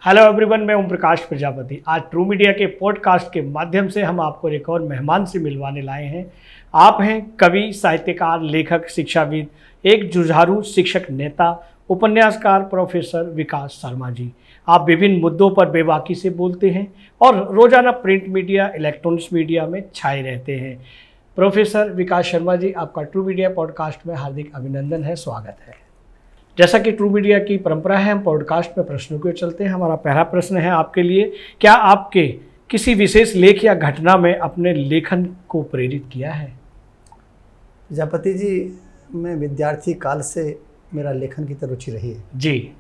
Hello everyone, मैं ओम प्रकाश प्रजापति। आज true media के पॉडकास्ट के माध्यम से हम आपको एक और मेहमान से मिलवाने लाए हैं। आप हैं कवि, साहित्यकार, लेखक, शिक्षाविद, एक जुझारू शिक्षक नेता, उपन्यासकार प्रोफेसर विकास शर्मा जी। आप विभिन्न मुद्दों पर बेबाकी से बोलते हैं और रोजाना प्रिंट मीडिया, इलेक्ट्रॉनिक्स मीडिया में छाए रहते हैं। प्रोफेसर विकास शर्मा जी, आपका ट्रू मीडिया पॉडकास्ट में हार्दिक अभिनंदन है, स्वागत है। जैसा कि ट्रू मीडिया की परंपरा है, हम पॉडकास्ट में प्रश्नों के चलते हैं। हमारा पहला प्रश्न है आपके लिए, क्या आपके किसी विशेष लेख या घटना में अपने लेखन को प्रेरित किया है? प्रजापति जी, मैं विद्यार्थी काल से मेरा लेखन की तरफ रुचि रही है जी।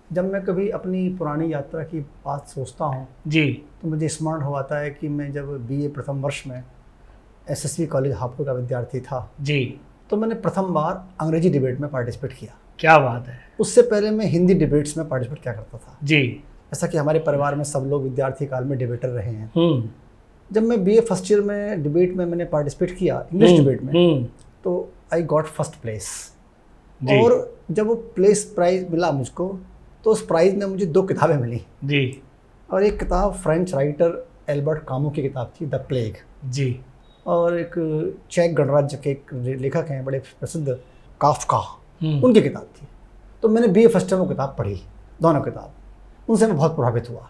जब मैं कभी अपनी पुरानी यात्रा की बात सोचता हूँ जी। तो मुझे स्मरण हो आता है कि मैं जब बीए प्रथम वर्ष में एसएसवी कॉलेज हापुड़ का विद्यार्थी था जी। तो मैंने प्रथम बार अंग्रेजी डिबेट में पार्टिसिपेट किया। क्या बात है। उससे पहले मैं हिंदी डिबेट्स में पार्टिसिपेट किया करता था जी। जैसा कि हमारे परिवार में सब लोग विद्यार्थी काल में डिबेटर रहे हैं। जब मैं बीए फर्स्ट ईयर में डिबेट में मैंने पार्टिसिपेट किया इंग्लिश डिबेट में, तो आई गॉट फर्स्ट प्लेस। और जब वो प्लेस प्राइज मिला मुझको, तो उस प्राइज़ में मुझे 2 किताबें मिली जी। और एक किताब फ्रेंच राइटर एल्बर्ट कामू की किताब थी, द प्लेग जी, और एक चेक गणराज्य के एक लेखक हैं बड़े प्रसिद्ध, काफ्का, उनकी किताब थी। तो मैंने बीए फर्स्ट ईयर में वो किताब पढ़ी, दोनों किताब। उनसे मैं बहुत प्रभावित हुआ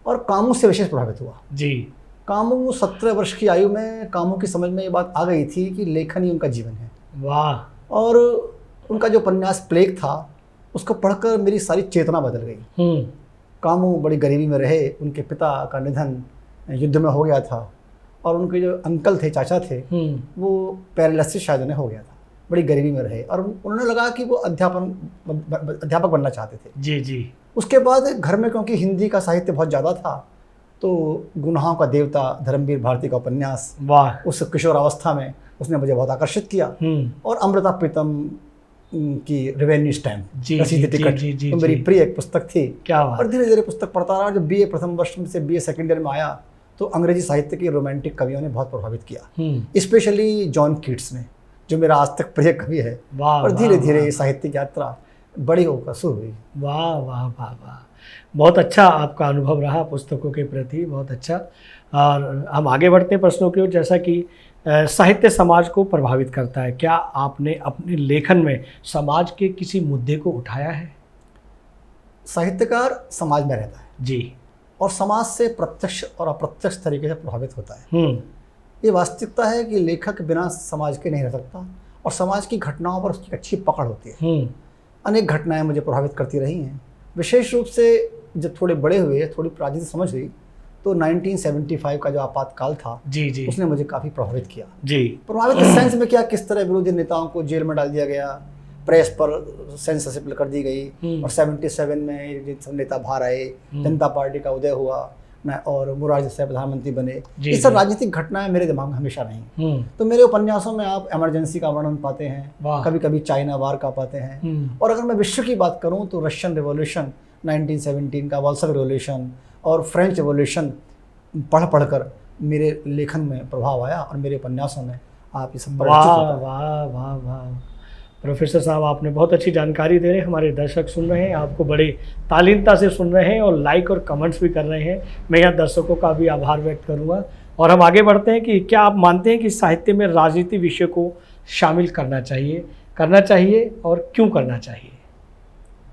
और कामू से विशेष प्रभावित हुआ जी। कामू 17 वर्ष की आयु में कामू की समझ में ये बात आ गई थी कि लेखन ही उनका जीवन है। वाह। और उनका जो उपन्यास प्लेग था, उसको पढ़कर मेरी सारी चेतना बदल गई। कामू बड़ी गरीबी में रहे, उनके पिता का निधन युद्ध में हो गया था और उनके जो अंकल थे, चाचा थे, वो पैरालिसिस शायद उन्हें हो गया था। बड़ी गरीबी में रहे और उन्होंने लगा कि वो अध्यापक बनना चाहते थे जी जी। उसके बाद घर में क्योंकि हिंदी का साहित्य बहुत ज़्यादा था, तो गुनाहों का देवता धर्मवीर भारती का उपन्यास, वाह, उस किशोरावस्था में उसने मुझे बहुत आकर्षित किया। और अमृता प्रीतम की रिवेन्यू स्टैम्प, रसीद टिकट, तो मेरी प्रिय एक पुस्तक थी। क्या बात। और धीरे धीरे पुस्तक पढ़ता रहा। जब बीए प्रथम वर्ष में से बीए सेकेंड ईयर में आया तो अंग्रेजी साहित्य के रोमांटिक कवियों ने बहुत प्रभावित किया, स्पेशली जॉन कीट्स ने, जो मेरा आज तक प्रिय कवि है। और धीरे धीरे ये साहित्यिक यात्रा बड़ी होकर शुरू हुई। वाह वाह वाह वाह, बहुत अच्छा आपका अनुभव रहा पुस्तकों के प्रति, बहुत अच्छा। और हम आगे बढ़ते हैं प्रश्नों की ओर। जैसा कि साहित्य समाज को प्रभावित करता है, क्या आपने अपने लेखन में समाज के किसी मुद्दे को उठाया है? साहित्यकार समाज में रहता है जी, और समाज से प्रत्यक्ष और अप्रत्यक्ष तरीके से प्रभावित होता है। ये वास्तविकता है कि लेखक बिना समाज के नहीं रह सकता और समाज की घटनाओं पर उसकी अच्छी पकड़ होती है। अनेक घटनाएं मुझे प्रभावित करती रही हैं। विशेष रूप से जब थोड़े बड़े हुए, थोड़ी राजनीति समझ हुई, तो 1975 का जो आपातकाल था जी जी, उसने मुझे काफ़ी प्रभावित किया जी। प्रभावित इस सेंस में क्या, किस तरह विरोधी नेताओं को जेल में डाल दिया गया, प्रेस पर सेंसरशिप कर दी गई, और 77 में सब नेता बाहर आए, जनता पार्टी का उदय हुआ और मुरारजी देसाई प्रधानमंत्री बने। ये सब राजनीतिक घटनाएं मेरे दिमाग में हमेशा रही। तो मेरे उपन्यासों में आप इमरजेंसी का वर्णन पाते हैं, कभी कभी चाइना वार का पाते हैं। और अगर मैं विश्व की बात करूं तो रशियन रिवॉल्यूशन 1917 का, वॉल्सक रिवॉल्यूशन और फ्रेंच रिवॉल्यूशन पढ़कर मेरे लेखन में प्रभाव आया और मेरे उपन्यासों में आप ये सब। वाह वाह वाह वाह। प्रोफेसर साहब, आपने बहुत अच्छी जानकारी दे रहे हैं। हमारे दर्शक सुन रहे हैं, आपको बड़े तालीनता से सुन रहे हैं और लाइक और कमेंट्स भी कर रहे हैं। मैं यहाँ दर्शकों का भी आभार व्यक्त करूँगा। और हम आगे बढ़ते हैं कि क्या आप मानते हैं कि साहित्य में राजनीति विषय को शामिल करना चाहिए और क्यों करना चाहिए?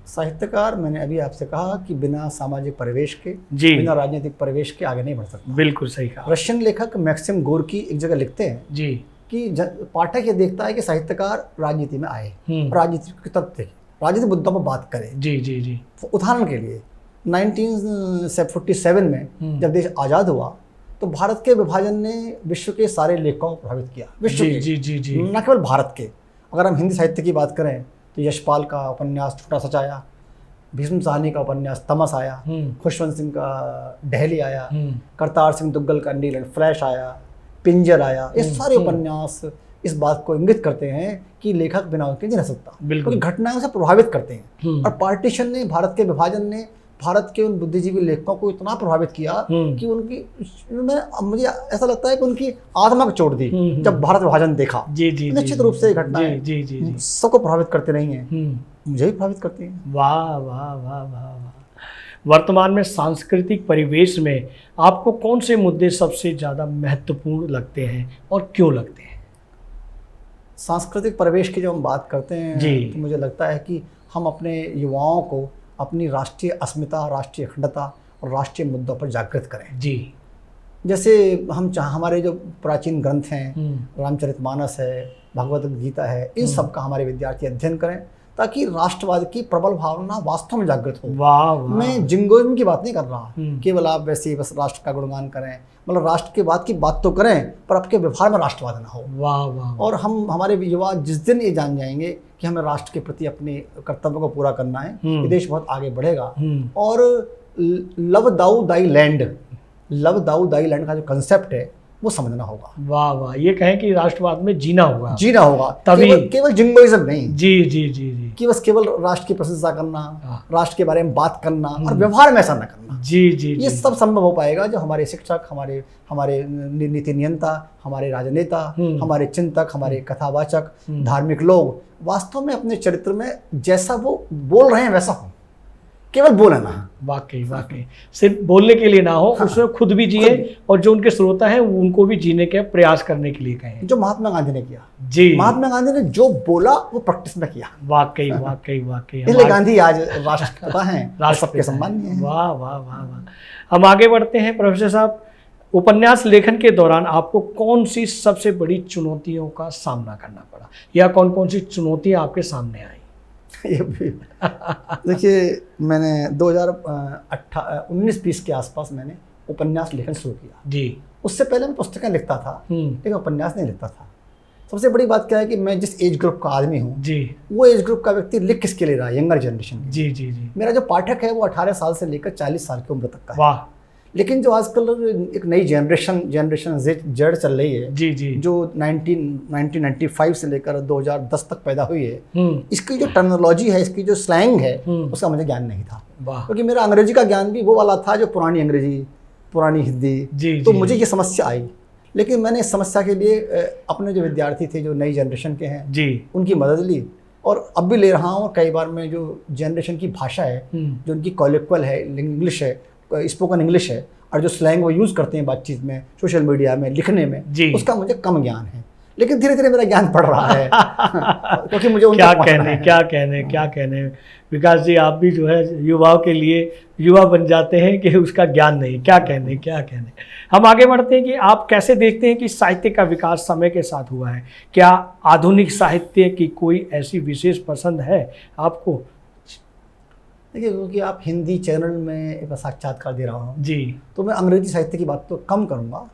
साहित्यकार, मैंने अभी आपसे कहा कि बिना सामाजिक परिवेश के जी, बिना राजनीतिक परिवेश के आगे नहीं बढ़ सकता। बिल्कुल सही कहा। रशियन लेखक मैक्सिम गोर्की एक जगह लिखते हैं जी कि पाठक ये देखता है कि साहित्यकार राजनीति में आए, राजनीति के तथ्य, राजनीतिक मुद्दों पर बात करे जी जी जी। उदाहरण के लिए 1947 में जब देश आज़ाद हुआ तो भारत के विभाजन ने विश्व के सारे लेखकों को प्रभावित किया, विश्व के, जी जी जी, न केवल भारत के। अगर हम हिंदी साहित्य की बात करें तो यशपाल का उपन्यास छोटा सच आया, भीष्म साहनी का उपन्यास तमस आया, खुशवंत सिंह का ढहली आया, करतार सिंह दुग्गल का नील एंड फ्लैश आया, पिंजर आया। ये सारे उपन्यास इस बात को इंगित करते हैं कि लेखक बिना उनके नहीं रह सकता, क्योंकि घटनाएं से प्रभावित करते हैं। और पार्टीशन ने, भारत के विभाजन ने भारत के उन बुद्धिजीवी लेखकों को इतना प्रभावित किया कि मुझे ऐसा लगता है कि उनकी आत्मा को चोट दी जब भारत विभाजन देखा। जी जी, निश्चित रूप से घटनाएं सबको प्रभावित करते नहीं हैं, मुझे भी प्रभावित करती हैं। वाह वाह वाह वाह वाह। वर्तमान में सांस्कृतिक परिवेश में आपको कौन से मुद्दे सबसे ज़्यादा महत्वपूर्ण लगते हैं और क्यों लगते हैं? सांस्कृतिक परिवेश की जब हम बात करते हैं जी। तो मुझे लगता है कि हम अपने युवाओं को अपनी राष्ट्रीय अस्मिता, राष्ट्रीय अखंडता और राष्ट्रीय मुद्दों पर जागृत करें। जी। जैसे हमारे जो प्राचीन ग्रंथ हैं, रामचरितमानस है, भगवद गीता है, इन सब का हमारे विद्यार्थी अध्ययन करें ताकि राष्ट्रवाद की प्रबल भावना वास्तव में जागृत हो। वाह वाह। मैं जिंगोइज्म की बात नहीं कर रहा, केवल आप वैसे ही बस राष्ट्र का गुणगान करें, मतलब राष्ट्र के बाद की बात तो करें पर आपके व्यवहार में राष्ट्रवाद ना हो। वाह वाह। और हमारे युवा जिस दिन ये जान जाएंगे कि हमें राष्ट्र के प्रति अपने कर्तव्यों को पूरा करना है, ये देश बहुत आगे बढ़ेगा। और लव दाऊ दाई लैंड, लव दाऊ दाई लैंड का जो कंसेप्ट है वो समझना होगा। वाह वाह। ये कहें कि राष्ट्रवाद में जीना होगा, जीना होगा, तभी केवल जिंगोइज्म नहीं। जी जी जी जी। कि बस केवल राष्ट्र की प्रशंसा करना, राष्ट्र के बारे में बात करना और व्यवहार में ऐसा न करना। जी जी। ये सब संभव हो पाएगा जो हमारे शिक्षक, हमारे नीति नियंता, हमारे राजनेता, हमारे चिंतक, हमारे कथावाचक, धार्मिक लोग वास्तव में अपने चरित्र में जैसा वो बोल रहे हैं वैसा हो, केवल बोले ना। वाकई वाकई, सिर्फ बोलने के लिए ना हो, उसमें खुद भी जिए और जो उनके श्रोता हैं उनको भी जीने के प्रयास करने के लिए कहें। जो महात्मा गांधी ने किया। जी। महात्मा गांधी ने जो बोला वो प्रैक्टिस में किया। वाकई वाकई वाकई। इसलिए गांधी आज राष्ट्रपिता हैं, राष्ट्र सबके सम्माननीय हैं। वाह वाह वाह वाह। हम आगे बढ़ते हैं प्रोफेसर साहब। उपन्यास लेखन के दौरान आपको कौन सी सबसे बड़ी चुनौतियों का सामना करना पड़ा या कौन कौन सी चुनौतियां आपके सामने आई? ये भी देखिए, मैंने 2019-20 के आसपास मैंने उपन्यास लेखन शुरू किया। जी। उससे पहले मैं पुस्तकें लिखता था, लेकिन उपन्यास नहीं लिखता था। सबसे बड़ी बात क्या है कि मैं जिस एज ग्रुप का आदमी हूँ जी, वो एज ग्रुप का व्यक्ति लिख किसके लिए रहा है? Younger generation. जी जी जी। मेरा जो पाठक है वो 18 साल से लेकर 40 साल की उम्र तक का है। वाह। लेकिन जो आजकल एक नई जनरेशन जेड चल रही है जी जी, जो 1995 से लेकर 2010 तक पैदा हुई है, इसकी जो टर्मिनोलॉजी है, इसकी जो स्लैंग है, उसका मुझे ज्ञान नहीं था। क्योंकि मेरा अंग्रेजी का ज्ञान भी वो वाला था जो पुरानी अंग्रेजी, पुरानी हिंदी, तो मुझे ये समस्या आई। लेकिन मैंने इस समस्या के लिए अपने जो विद्यार्थी थे जो नई जनरेशन के हैं जी, उनकी मदद ली और अब भी ले रहा हूँ। कई बार मैं जो जनरेशन की भाषा है, जो उनकी कॉलिक्वल है, इंग्लिश है, स्पोकन इंग्लिश है, और जो स्लैंग वो यूज़ करते हैं बातचीत में, सोशल मीडिया में, लिखने में, उसका मुझे कम ज्ञान है। लेकिन धीरे धीरे मेरा ज्ञान बढ़ रहा है क्योंकि मुझे क्या कहने विकास जी, आप भी जो है युवाओं के लिए युवा बन जाते हैं कि उसका ज्ञान नहीं। क्या कहने। हम आगे बढ़ते हैं कि आप कैसे देखते हैं कि साहित्य का विकास समय के साथ हुआ है? क्या आधुनिक साहित्य की कोई ऐसी विशेष पसंद है आपको? देखिए, क्योंकि आप हिंदी चैनल में एक साक्षात्कार दे रहा हूँ जी, तो मैं अंग्रेजी साहित्य की बात तो कम करूँगा।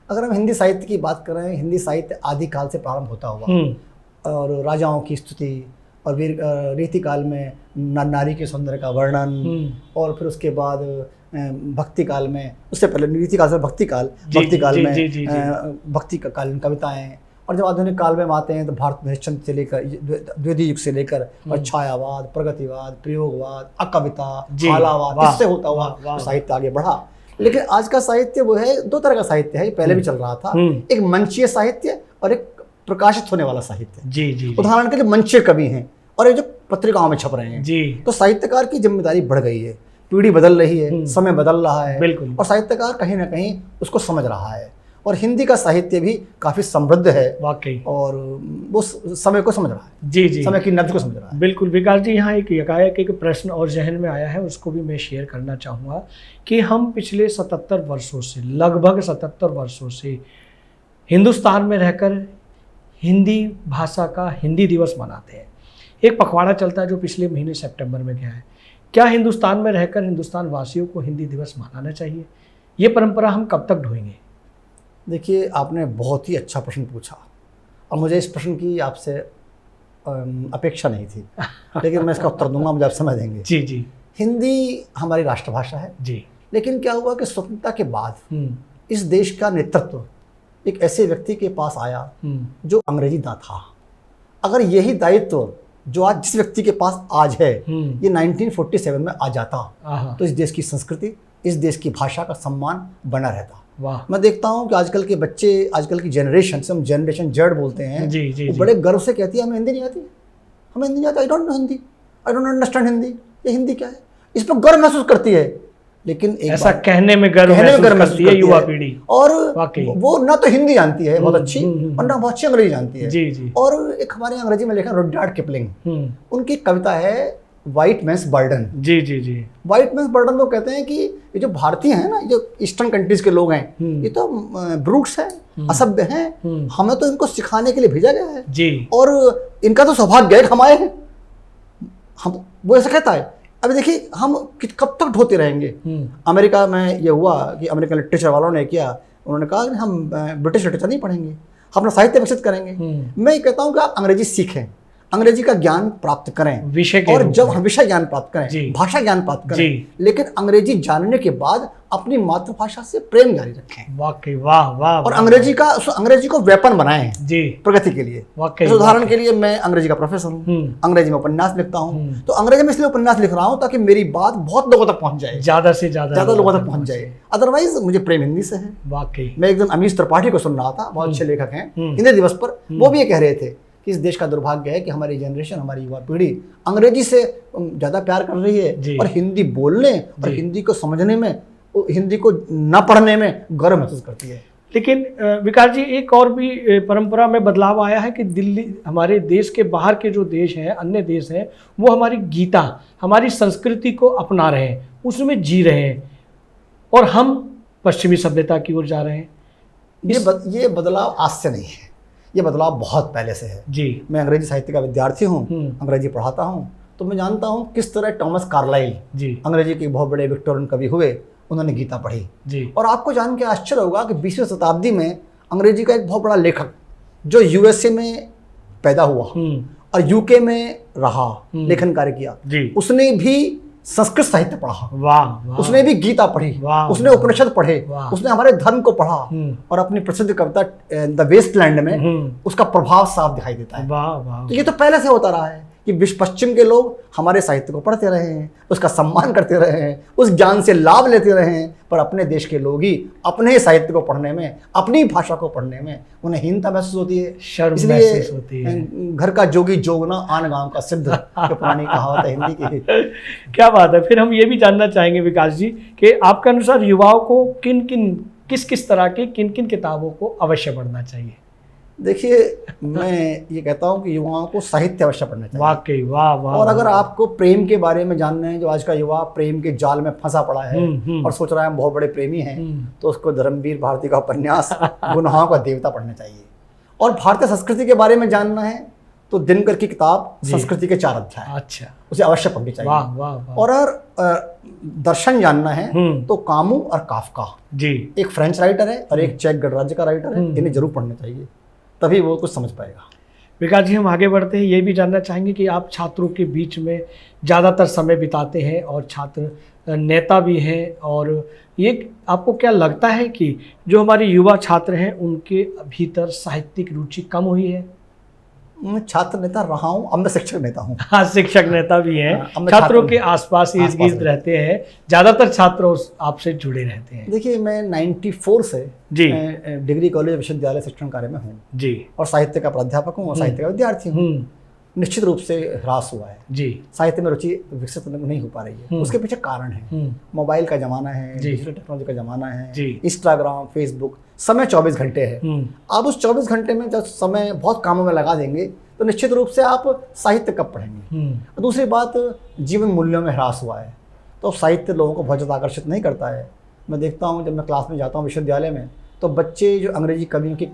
अगर हम हिंदी साहित्य की बात करें, हिंदी साहित्य आदिकाल से प्रारंभ होता हुआ और राजाओं की स्तुति और रीति काल में नारी के सौंदर्य का वर्णन, और फिर उसके बाद भक्ति काल में, उससे पहले रीति काल से भक्ति काल में भक्ति कालीन कविताएं, और जब आधुनिक काल में आते हैं तो भारत हरिश्चंद्र से लेकर द्वितीय युग से लेकर और छायावाद, प्रगतिवाद, प्रयोगवाद, अकविता, हालावाद, इससे होता हुआ तो साहित्य आगे बढ़ा। लेकिन आज का साहित्य वो है, दो तरह का साहित्य है, पहले भी चल रहा था, एक मंचीय साहित्य और एक प्रकाशित होने वाला साहित्य। जी जी। उदाहरण के लिए मंचीय कवि हैं और ये जो पत्रिकाओं में छप रहे हैं जी, तो साहित्यकार की जिम्मेदारी बढ़ गई है, पीढ़ी बदल रही है, समय बदल रहा है, बिल्कुल, और साहित्यकार कहीं ना कहीं उसको समझ रहा है। और हिंदी का साहित्य भी काफी समृद्ध है वाकई, और वो समय को समझ रहा है। जी जी, समय की नब्ज को समझ रहा है। बिल्कुल विकास जी, यहाँ एक प्रश्न और जहन में आया है, उसको भी मैं शेयर करना चाहूँगा कि हम पिछले 77 वर्षों से, लगभग 77 वर्षों से हिंदुस्तान में रहकर हिंदी भाषा का हिंदी दिवस मनाते हैं। एक पखवाड़ा चलता है जो पिछले महीने सितंबर में गया है। क्या हिंदुस्तान में रहकर हिंदुस्तान वासियों को हिंदी दिवस मनाना चाहिए? ये परंपरा हम कब तक ढोएंगे? देखिए, आपने बहुत ही अच्छा प्रश्न पूछा और मुझे इस प्रश्न की आपसे अपेक्षा नहीं थी लेकिन मैं इसका उत्तर दूंगा, मुझे आप समझ देंगे। जी जी। हिंदी हमारी राष्ट्रभाषा है जी, लेकिन क्या हुआ कि स्वतंत्रता के बाद इस देश का नेतृत्व एक ऐसे व्यक्ति के पास आया जो अंग्रेजी ना था। अगर यही दायित्व जो आज जिस व्यक्ति के पास आज है ये 1947 में आ जाता तो इस देश की संस्कृति, इस देश की भाषा का सम्मान बना रहता। वाह। मैं देखता हूँ कि आजकल के बच्चे, आजकल की जनरेशन से, हम जनरेशन जेड बोलते हैं जी, जी, जी। बड़े गर्व से कहती है हमें हिंदी नहीं आती, हमें हिंदी नहीं आती, I don't know Hindi, I don't understand Hindi, ये हिंदी क्या है? इस पर गर्व महसूस करती है। लेकिन एक ऐसा कहने में गर्व महसूस करती है युवा पीढ़ी। और वाकई वो ना तो हिंदी जानती है बहुत अच्छी और ना बहुत अच्छी अंग्रेजी जानती है। जी जी। और एक हमारे अंग्रेजी में लिखा रुडयार्ड किपलिंग, उनकी कविता है व्हाइट मैन्स बर्डन। जी जी जी। व्हाइट मैन्स बर्डन वो कहते हैं कि ये जो भारतीय हैं ना, जो ईस्टर्न कंट्रीज के लोग हैं, ये तो ब्रूट्स हैं, असभ्य हैं, हमें तो इनको सिखाने के लिए भेजा गया है जी, और इनका तो सौभाग्य है कि हम आए हैं। हम वो ऐसा कहता है। अभी देखिए हम कब तक ढोते रहेंगे। अमेरिका में ये हुआ कि अमेरिकन लिटरेचर वालों ने किया, उन्होंने कहा कि हम ब्रिटिश लिटरेचर नहीं पढ़ेंगे, हम अपना साहित्य विकसित करेंगे। मैं ये कहता हूँ कि आप अंग्रेजी सीखें, अंग्रेजी का ज्ञान प्राप्त करें, विषय के और रूप जब में। हम विषय ज्ञान प्राप्त करें, जी। भाषा ज्ञान प्राप्त करें, जी। लेकिन अंग्रेजी जानने के बाद अपनी मातृभाषा से प्रेम जारी रखें वाकई वाह वाह। और अंग्रेजी को वेपन बनाएं जी प्रगति के लिए। वाकई। जैसे उदाहरण के लिए मैं अंग्रेजी का प्रोफेसर हूँ, अंग्रेजी में उपन्यास लिखता हूँ, तो अंग्रेजी में इसलिए उपन्यास लिख रहा हूँ ताकि मेरी बात बहुत लोगों तक पहुंच जाए, ज्यादा से ज्यादा लोगों तक पहुंच जाए। अदरवाइज मुझे प्रेम हिंदी से है। वाकई। मैं एक दिन अमीश त्रिपाठी को सुन रहा था, बहुत अच्छे लेखक हैं, हिंदी दिवस पर वो भी ये कह रहे थे कि इस देश का दुर्भाग्य है कि हमारी जनरेशन, हमारी युवा पीढ़ी अंग्रेजी से ज़्यादा प्यार कर रही है और हिंदी बोलने और हिंदी को समझने में, हिंदी को न पढ़ने में गर्व महसूस करती है। लेकिन विकास जी, एक और भी परंपरा में बदलाव आया है कि दिल्ली, हमारे देश के बाहर के जो देश हैं, अन्य देश हैं, वो हमारी गीता, हमारी संस्कृति को अपना रहे हैं, उसमें जी रहे हैं, और हम पश्चिमी सभ्यता की ओर जा रहे हैं। ये बदलाव आज से नहीं है, ये बदलाव बहुत पहले से है जी। मैं अंग्रेजी साहित्य का विद्यार्थी हूँ, अंग्रेजी पढ़ाता हूँ, तो मैं जानता हूँ किस तरह टॉमस कार्लाइल जी, अंग्रेजी के बहुत बड़े विक्टोरियन कवि हुए, उन्होंने गीता पढ़ी जी। और आपको जान के आश्चर्य होगा कि 20वीं शताब्दी में अंग्रेजी का एक बहुत बड़ा लेखक जो यूएसए में पैदा हुआ और यूके में रहा, लेखन कार्य किया, उसने भी संस्कृत साहित्य पढ़ा। वाह। उसने भी गीता पढ़ी, उसने उपनिषद पढ़े, उसने हमारे धर्म को पढ़ा, और अपनी प्रसिद्ध कविता द वेस्टलैंड में उसका प्रभाव साफ दिखाई देता है। तो ये तो पहले से होता रहा है कि विश्व पश्चिम के लोग हमारे साहित्य को पढ़ते रहे हैं, उसका सम्मान करते रहे हैं, उस ज्ञान से लाभ लेते रहे हैं, पर अपने देश के लोग ही अपने साहित्य को पढ़ने में, अपनी भाषा को पढ़ने में उन्हें हीनता महसूस होती है, शर्म महसूस होती है। घर का जोगी जोगना आन गांव का सिद्ध, जो पुरानी कहावत है हिंदी की। क्या बात है। फिर हम ये भी जानना चाहेंगे विकास जी कि आपके अनुसार युवाओं को किस किस तरह की किन किन किताबों को अवश्य पढ़ना चाहिए? देखिए, मैं ये कहता हूँ कि युवाओं को साहित्य अवश्य पढ़ना चाहिए। वाकई वाह वाह। और अगर आपको प्रेम के बारे में जानना है, जो आज का युवा प्रेम के जाल में फंसा पड़ा है और सोच रहा है हम बहुत बड़े प्रेमी हैं, तो उसको धर्मवीर भारती का उपन्यास गुनाहों का देवता पढ़ना चाहिए। और भारतीय संस्कृति के बारे में जानना है तो दिनकर की किताब संस्कृति के 4 अध्याय, अच्छा, उसे अवश्य पढ़नी चाहिए। वाह वाह वाह। और अगर दर्शन जानना है तो कामू और काफका जी, एक फ्रेंच राइटर है और एक चेक गणराज्य का राइटर है, इन्हें जरूर पढ़ना चाहिए, तभी वो कुछ समझ पाएगा। विकास जी, हम आगे बढ़ते हैं, ये भी जानना चाहेंगे कि आप छात्रों के बीच में ज़्यादातर समय बिताते हैं और छात्र नेता भी हैं, और ये आपको क्या लगता है कि जो हमारे युवा छात्र हैं उनके भीतर साहित्यिक रुचि कम हुई है? मैं छात्र नेता रहा हूँ, अब मैं शिक्षक नेता हूँ। हाँ, शिक्षक नेता भी हैं, छात्रों के आसपास इर्द गिर्द रहते हैं, ज़्यादातर छात्र आपसे जुड़े रहते हैं। देखिए, मैं 94 से जी डिग्री कॉलेज विश्वविद्यालय शिक्षण कार्य में हूँ जी, और साहित्य का प्राध्यापक हूँ और साहित्य का विद्यार्थी हूँ। निश्चित रूप से ह्रास हुआ है जी, साहित्य में रुचि विकसित नहीं हो पा रही है। उसके पीछे कारण है, मोबाइल का जमाना है, डिजिटल टेक्नोलॉजी का जमाना है, इंस्टाग्राम, फेसबुक, समय 24 घंटे है। आप उस 24 घंटे में जब समय बहुत कामों में लगा देंगे तो निश्चित रूप से आप साहित्य कब पढ़ेंगे। दूसरी बात, जीवन मूल्यों में ह्रास हुआ है, तो साहित्य लोगों को बहुत ज़्यादा आकर्षित नहीं करता है। मैं देखता हूँ जब मैं क्लास में जाता हूँ विश्वविद्यालय में, तो बच्चे जो अंग्रेजी कवियों की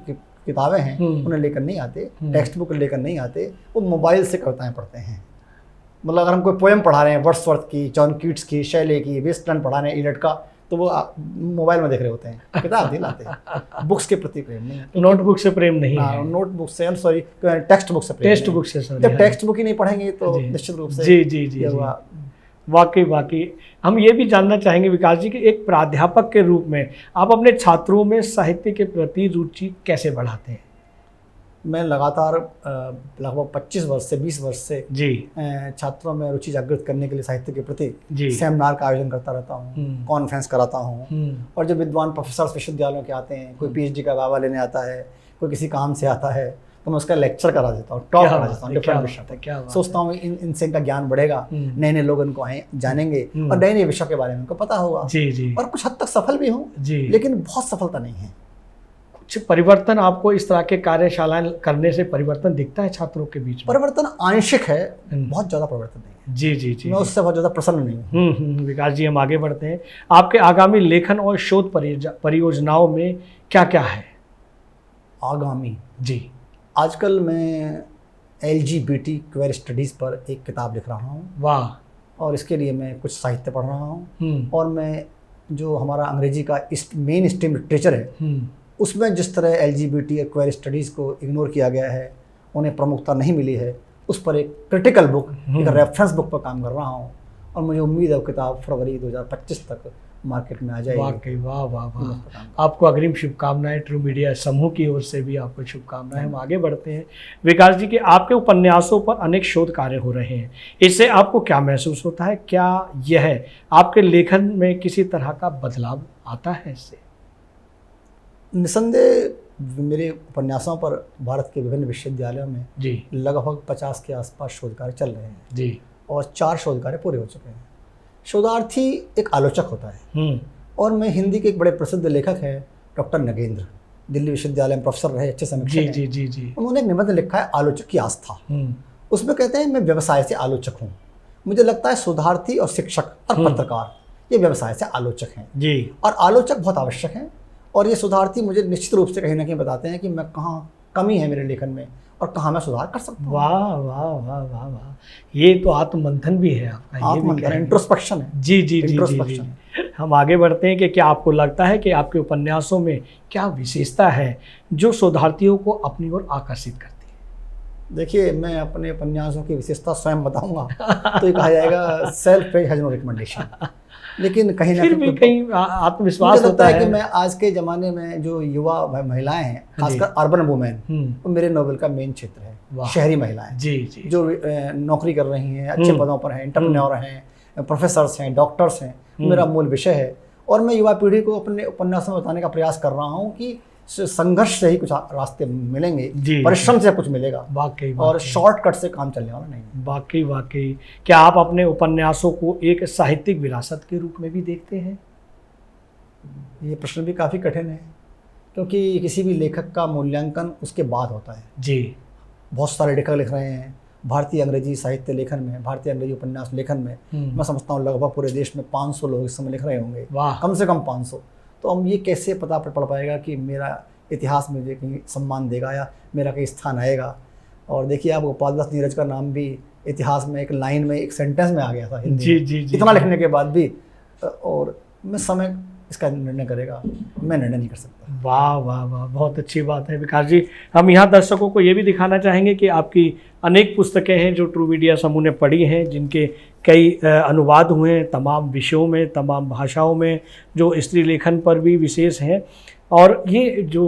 किताबें हैं उन्हें लेकर नहीं आते, टेक्स्ट बुक लेकर नहीं आते, वो मोबाइल से कविताएं पढ़ते हैं। मतलब अगर हम कोई पोएम पढ़ा रहे हैं वर्ड्सवर्थ की, जॉन कीट्स की, शैले की, वेस्टलैंड पढ़ा रहे हैं, इलियट का, तो वो मोबाइल में देख रहे होते हैं, किताब नहीं लाते। बुक्स के प्रति प्रेम नहीं, नोटबुक से प्रेम नहीं है, नोटबुक से, सॉरी, टेक्स्ट बुक से, टेक्स्ट बुक से, जब टेक्स्ट बुक ही नहीं पढ़ेंगे तो निश्चित रूप से जी जी जी, वाकई हम ये भी जानना चाहेंगे विकास जी कि एक प्राध्यापक के रूप में आप अपने छात्रों में साहित्य के प्रति रुचि कैसे बढ़ाते हैं? मैं लगातार लगभग 25 वर्ष से 20 वर्ष से जी छात्रों में रुचि जागृत करने के लिए साहित्य के प्रति सेमिनार का आयोजन करता रहता हूँ, कॉन्फ्रेंस कराता हूँ, और जब विद्वान प्रोफेसर विश्वविद्यालयों के आते हैं, कोई पीएचडी का वावा लेने आता है, कोई किसी काम से आता है, तो मैं उसका लेक्चर करा देता हूँ, टॉक करा देता हूँ डिफरेंट विषयों पर। क्या बात सोचता हूँ इनसे इनका ज्ञान बढ़ेगा, नए नए लोग इनको जानेंगे और नए नए विषयों के बारे में उनको पता होगा। जी जी। और कुछ हद तक सफल भी हूँ जी, लेकिन बहुत सफलता नहीं है। कुछ परिवर्तन आपको इस तरह के कार्यशालाएं करने से परिवर्तन दिखता है छात्रों के बीच में? परिवर्तन आंशिक है, बहुत ज़्यादा परिवर्तन नहीं है। जी जी जी, मैं उससे बहुत ज़्यादा प्रसन्न नहीं हूँ। विकास जी, हम आगे बढ़ते हैं। आपके आगामी लेखन और शोध परियोजनाओं में क्या क्या है? आगामी जी, आजकल मैं LGBT क्वेयर स्टडीज़ पर एक किताब लिख रहा हूँ। वाह। और इसके लिए मैं कुछ साहित्य पढ़ रहा हूँ। और मैं जो हमारा अंग्रेजी का मेन स्ट्रीम लिटरेचर है उसमें जिस तरह LGBT और क्वेयर स्टडीज़ को इग्नोर किया गया है, उन्हें प्रमुखता नहीं मिली है, उस पर एक क्रिटिकल बुक, एक रेफरेंस बुक पर काम कर रहा हूँ। और मुझे उम्मीद है वो किताब फरवरी 2025 तक मार्केट में आ जाएगी। वाकई वाह वाह वाह। आपको अग्रिम शुभकामनाएं, ट्रू मीडिया समूह की ओर से भी आपको शुभकामनाएं। हम आगे बढ़ते हैं। विकास जी, के आपके उपन्यासों पर अनेक शोध कार्य हो रहे हैं, इससे आपको क्या महसूस होता है? क्या यह आपके लेखन में किसी तरह का बदलाव आता है इससे? निसंदेह मेरे उपन्यासों पर भारत के विभिन्न विश्वविद्यालयों में जी लगभग 50 के आसपास शोध कार्य चल रहे हैं जी, और 4 शोध कार्य पूरे हो चुके हैं। शोधार्थी एक आलोचक होता है। और मैं हिंदी के एक बड़े प्रसिद्ध लेखक हैं डॉक्टर नगेंद्र, दिल्ली विश्वविद्यालय में प्रोफेसर रहे, अच्छे समीक्षक हैं। जी जी जी। उन्होंने एक निबंध लिखा है आलोचक की आस्था। उसमें कहते हैं मैं व्यवसाय से आलोचक हूँ। मुझे लगता है शोधार्थी और शिक्षक और पत्रकार ये व्यवसाय से आलोचक हैं जी, और आलोचक बहुत आवश्यक हैं। और ये शोधार्थी मुझे निश्चित रूप से कहीं ना कहीं बताते हैं कि मैं कहाँ कमी है मेरे लेखन में और कहाँ मैं सुधार कर सकता हूँ। वाह वाह वाह वाह वाह, ये तो आत्ममंथन भी है आपका, आत्ममंथन, इंट्रोस्पेक्शन है। जी जी जी जी। हम आगे बढ़ते हैं कि क्या आपको लगता है कि आपके उपन्यासों में क्या विशेषता है जो शोधार्थियों को अपनी ओर आकर्षित करती है? देखिए, मैं अपने उपन्यासों की विशेषता स्वयं बताऊंगा तो ये कहा जाएगा self page has no recommendation. लेकिन कहीं ना कहीं आत्मविश्वास होता है कि मैं आज के ज़माने में जो युवा महिलाएं हैं, खासकर अर्बन वुमेन, वो मेरे नोवेल का मेन क्षेत्र है। शहरी महिलाएं जी जी, जो नौकरी कर रही हैं, अच्छे पदों पर हैं, एंटरप्रेन्योर हैं, प्रोफेसर्स हैं, डॉक्टर्स हैं, मेरा मूल विषय है। और मैं युवा पीढ़ी को अपने उपन्यासों में बताने का प्रयास कर रहा हूँ कि संघर्ष से ही कुछ रास्ते मिलेंगे, परिश्रम से कुछ मिलेगा। वाकई, और शॉर्टकट से काम चलने वाला नहीं। वाकई वाकई। क्या आप अपने उपन्यासों को एक साहित्यिक विरासत के रूप में भी देखते हैं? ये प्रश्न भी काफ़ी कठिन है, क्योंकि किसी भी लेखक का मूल्यांकन उसके बाद होता है। जी, बहुत सारे लेखक लिख रहे हैं भारतीय अंग्रेजी साहित्य लेखन में, भारतीय अंग्रेजी उपन्यास लेखन में। मैं समझता हूँ लगभग पूरे देश में 500 लोग इस समय लिख रहे होंगे, कम से कम 500। तो हम ये कैसे पता पड़ पाएगा कि मेरा इतिहास में मुझे कहीं सम्मान देगा या मेरा कहीं स्थान आएगा? और देखिए, आप गोपाल दास नीरज का नाम भी इतिहास में एक लाइन में, एक सेंटेंस में आ गया था हिंदी जी जी जी, इतना लिखने के बाद भी। और मैं समय इसका निर्णय करेगा, मैं निर्णय नहीं कर सकता। वाह वाह वाह, बहुत अच्छी बात है विकास जी। हम यहाँ दर्शकों को ये भी दिखाना चाहेंगे कि आपकी अनेक पुस्तकें हैं जो ट्रू मीडिया समूह ने पढ़ी हैं, जिनके कई अनुवाद हुए हैं तमाम विषयों में, तमाम भाषाओं में, जो स्त्री लेखन पर भी विशेष हैं। और ये जो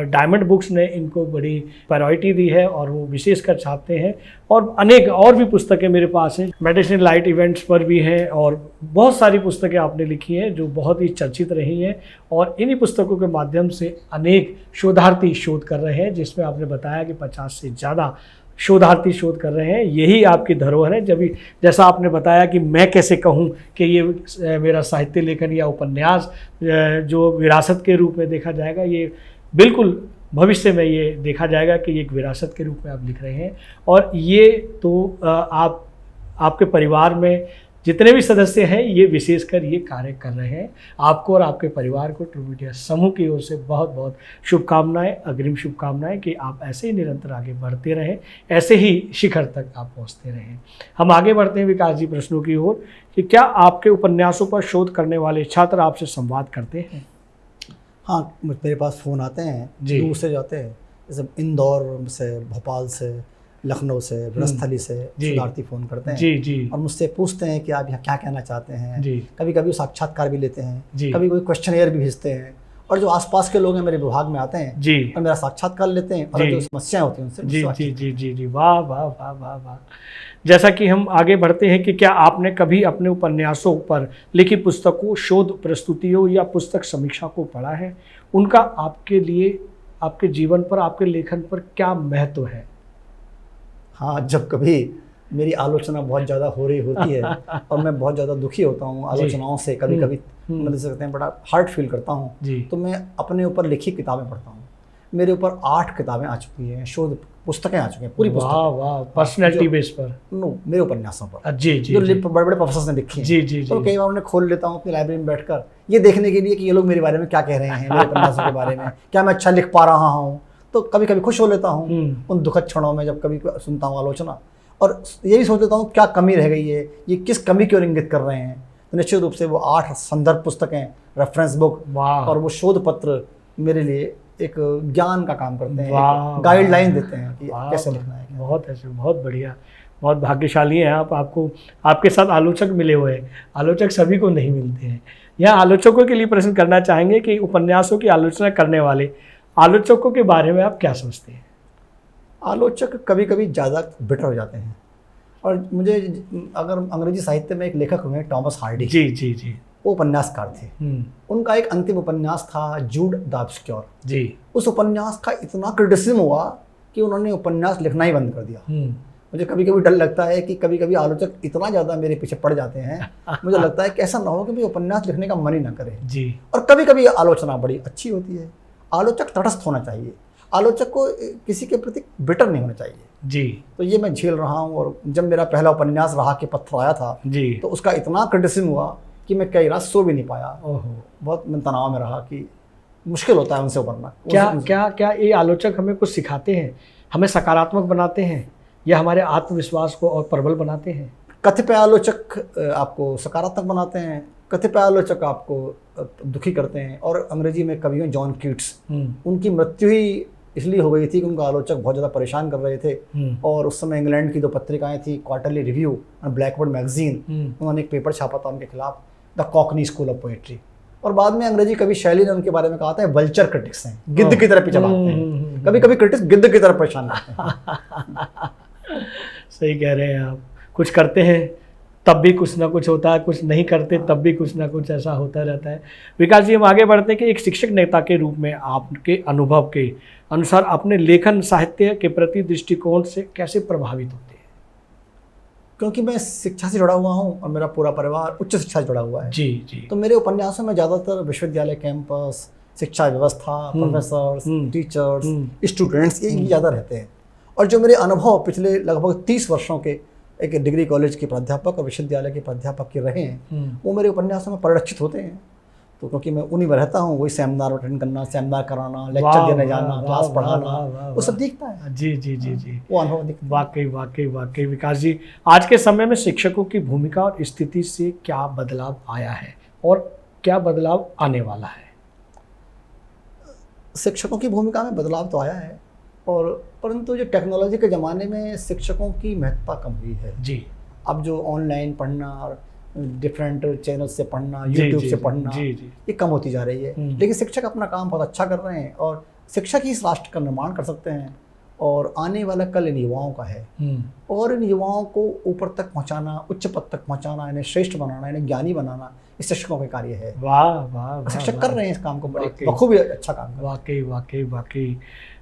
डायमंड बुक्स ने इनको बड़ी प्रायोरिटी दी है और वो विशेष कर छापते हैं। और अनेक और भी पुस्तकें मेरे पास हैं, मेडिसिन लाइट इवेंट्स पर भी हैं, और बहुत सारी पुस्तकें आपने लिखी हैं जो बहुत ही चर्चित रही हैं। और इन्हीं पुस्तकों के माध्यम से अनेक शोधार्थी शोध कर रहे हैं, जिसमें आपने बताया कि 50 से ज़्यादा शोधार्थी शोध कर रहे हैं। यही आपकी धरोहर है। जब जैसा आपने बताया कि मैं कैसे कहूँ कि ये मेरा साहित्य लेखन या उपन्यास जो विरासत के रूप में देखा जाएगा, ये बिल्कुल भविष्य में ये देखा जाएगा कि ये एक विरासत के रूप में आप लिख रहे हैं। और ये तो आपके परिवार में जितने भी सदस्य हैं ये विशेषकर ये कार्य कर रहे हैं। आपको और आपके परिवार को ट्रू मीडिया समूह की ओर से बहुत बहुत शुभकामनाएं, अग्रिम शुभकामनाएं कि आप ऐसे ही निरंतर आगे बढ़ते रहें, ऐसे ही शिखर तक आप पहुंचते रहें। हम आगे बढ़ते हैं विकास जी प्रश्नों की ओर कि क्या आपके उपन्यासों पर शोध करने वाले छात्र आपसे संवाद करते हैं? हाँ, मेरे पास फ़ोन आते हैं, दूर से जाते हैं, जैसे इंदौर से, भोपाल से, लखनऊ से, ब्रजस्थली से शोधार्थी फ़ोन करते हैं। जी जी, और मुझसे पूछते हैं कि आप यहाँ क्या कहना चाहते हैं। जी, कभी कभी साक्षात्कार भी लेते हैं, कभी कोई क्वेश्चनएयर भी भेजते हैं। और जो आसपास के लोग हैं मेरे विभाग में आते हैं जी, और मेरा साक्षात्कार लेते हैं और जो समस्याएं होती हैं उनसे जी जी जी जी जी, वाह वाह वाह वाह वाह। जैसा कि हम आगे बढ़ते हैं कि क्या आपने कभी अपने उपन्यासों पर लिखित पुस्तकों, शोध प्रस्तुतियों या पुस्तक समीक्षा को पढ़ा है? उनका आपके लिए आपके जीवन पर, आपके लेखन पर क्या महत्व है? हाँ, जब कभी मेरी आलोचना बहुत ज़्यादा हो रही होती है और मैं बहुत ज़्यादा दुखी होता हूँ आलोचनाओं से, कभी कभी मतलब सकते हैं बड़ा हार्ट फील करता हूँ, तो मैं अपने ऊपर लिखी किताबें पढ़ता हूँ। मेरे ऊपर 8 किताबें आ चुकी हैं, शोध पुस्तकें आ चुकी हैं, पूरी पुस्तकें। वाह, पर्सनैलिटी बेस पर? नो, मेरे उपन्यासों पर, जी, जो बड़े बड़े प्रोफेसर ने लिखी हैं। जी जी। तो कई बार उन्हें खोल लेता हूँ अपनी लाइब्रेरी में बैठकर, ये देखने के लिए कि ये लोग मेरे बारे में क्या कह रहे हैं, मेरे उपन्यासों के बारे में, क्या मैं अच्छा लिख पा रहा हूँ। तो कभी कभी खुश हो लेता हूँ उन दुखद क्षणों में जब कभी सुनता हूँ आलोचना, और ये भी सोच लेता हूँ क्या कमी रह गई है, ये किस कमी की ओर इंगित कर रहे हैं। तो निश्चित रूप से वो 8 संदर्भ पुस्तकें, रेफरेंस बुक और वो शोध पत्र मेरे लिए एक ज्ञान का काम करते हैं, गाइडलाइन देते हैं कि कैसे लिखना है। बहुत अच्छे, बहुत बढ़िया, बहुत भाग्यशाली हैं आप। आपको, आपके साथ आलोचक मिले हुए हैं। आलोचक सभी को नहीं मिलते हैं। यहाँ आलोचकों के लिए प्रश्न करना चाहेंगे कि उपन्यासों की आलोचना करने वाले आलोचकों के बारे में आप क्या सोचते हैं? आलोचक कभी कभी ज़्यादा बिटर हो जाते हैं, और मुझे अगर अंग्रेजी साहित्य में एक लेखक हुए हैं टॉमस हार्डी, जी जी जी, वो उपन्यासकार थे। उनका एक अंतिम उपन्यास था जूड द ऑब्स्क्योर जी। उस उपन्यास का इतना क्रिटिसिज्म हुआ कि उन्होंने उपन्यास लिखना ही बंद कर दिया। मुझे कभी कभी डर लगता है कि कभी कभी आलोचक इतना ज़्यादा मेरे पीछे पड़ जाते हैं, मुझे लगता है कि ऐसा ना हो कि भाई उपन्यास लिखने का मन ही ना करे जी। और कभी कभी आलोचना बड़ी अच्छी होती है। आलोचक तटस्थ होना चाहिए, आलोचक को किसी के प्रति बिटर नहीं होना चाहिए जी। तो ये मैं झेल रहा हूँ। और जब मेरा पहला उपन्यास राह के पत्थर आया था जी, तो उसका इतना क्रिटिसिज्म हुआ कि मैं कई रात सो भी नहीं पाया। बहुत मैं तनाव में रहा कि मुश्किल होता है उनसे उबरना। क्या ये आलोचक हमें कुछ सिखाते हैं, हमें सकारात्मक बनाते हैं, या हमारे आत्मविश्वास को और प्रबल बनाते हैं? कतिपय आलोचक आपको सकारात्मक बनाते हैं, कतिपय आलोचक आपको दुखी करते हैं। और अंग्रेजी में कवि हैं जॉन कीट्स, उनकी मृत्यु ही इसलिए हो गई थी कि उनका आलोचक बहुत ज़्यादा परेशान कर रहे थे। और उस समय इंग्लैंड की 2 पत्रिकाएं थी, क्वार्टरली रिव्यू और ब्लैकबर्ड मैगजीन, उन्होंने एक पेपर छापा था उनके खिलाफ, the Cockney school of poetry. और बाद में अंग्रेजी कवि शैली ने उनके बारे में कहा था वल्चर क्रिटिक्स हैं, गिद्ध की तरह पीछे भागते हैं। कभी कभी क्रिटिक्स गिद्ध की तरह परेशान करते हैं। सही कह रहे हैं आप। कुछ करते हैं तब भी कुछ ना कुछ होता है, कुछ नहीं करते तब भी कुछ ना कुछ ऐसा होता रहता है। विकास जी, हम आगे बढ़ते हैं कि एक शिक्षक नेता के रूप में आपके अनुभव के अनुसार अपने लेखन साहित्य के प्रति दृष्टिकोण से कैसे प्रभावित होते हैं? क्योंकि मैं शिक्षा से जुड़ा हुआ हूँ और मेरा पूरा परिवार उच्च शिक्षा से जुड़ा हुआ है जी जी। तो मेरे उपन्यासों में ज़्यादातर विश्वविद्यालय कैंपस, शिक्षा व्यवस्था, प्रोफेसर्स, टीचर्स, स्टूडेंट्स, ये ज़्यादा रहते हैं। और जो मेरे अनुभव पिछले लगभग 30 वर्षों के एक डिग्री कॉलेज के प्राध्यापक और विश्वविद्यालय के प्राध्यापक के रहे हैं, वो मेरे उपन्यासों में परिलक्षित होते हैं। तो क्योंकि मैं उन्हीं में रहता हूँ, वही सेमिनार अटेंड करना, सेमिनार कराना, लेक्चर देने जाना, क्लास पढ़ाना, वो सब दिखता है जी जी जी जी, वो अनुभव दिखता है। वाकई वाकई वाकई। विकास जी, आज के समय में शिक्षकों की भूमिका और स्थिति से क्या बदलाव आया है और क्या बदलाव आने वाला है? शिक्षकों की भूमिका में बदलाव तो आया है, और परंतु जो टेक्नोलॉजी के ज़माने में शिक्षकों की महत्ता कम हुई है जी। अब जो ऑनलाइन पढ़ना और डिफरेंट चैनल से पढ़ना, यूट्यूब से पढ़ना, ये कम होती जा रही है। लेकिन शिक्षक अपना काम बहुत अच्छा कर रहे हैं, और शिक्षक ही इस राष्ट्र का निर्माण कर सकते हैं। और आने वाला कल इन युवाओं का है, और इन युवाओं को ऊपर तक पहुंचाना, उच्च पद तक पहुंचाना, इन्हें श्रेष्ठ बनाना, इन्हें ज्ञानी बनाना, इस शिक्षकों का कार्य है। वाह वाह, शिक्षक कर रहे हैं इस काम को बड़े बखूबी अच्छा काम। वाकई वाकई वाकई।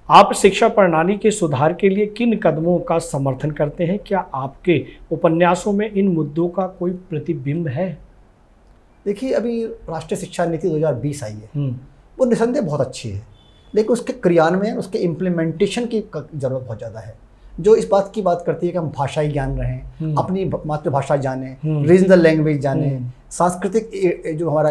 आप शिक्षा प्रणाली के सुधार के लिए किन कदमों का समर्थन करते हैं? क्या आपके उपन्यासों में इन मुद्दों का कोई प्रतिबिंब है? देखिए, अभी राष्ट्रीय शिक्षा नीति 2020 आई है, वो निसंदेह बहुत अच्छी है, लेकिन उसके क्रियान्वयन, उसके इम्प्लीमेंटेशन की ज़रूरत बहुत ज़्यादा है। जो इस बात की बात करती है कि हम भाषाई ज्ञान रहें, अपनी मातृभाषा जानें, रीजनल लैंग्वेज जानें, सांस्कृतिक जो हमारा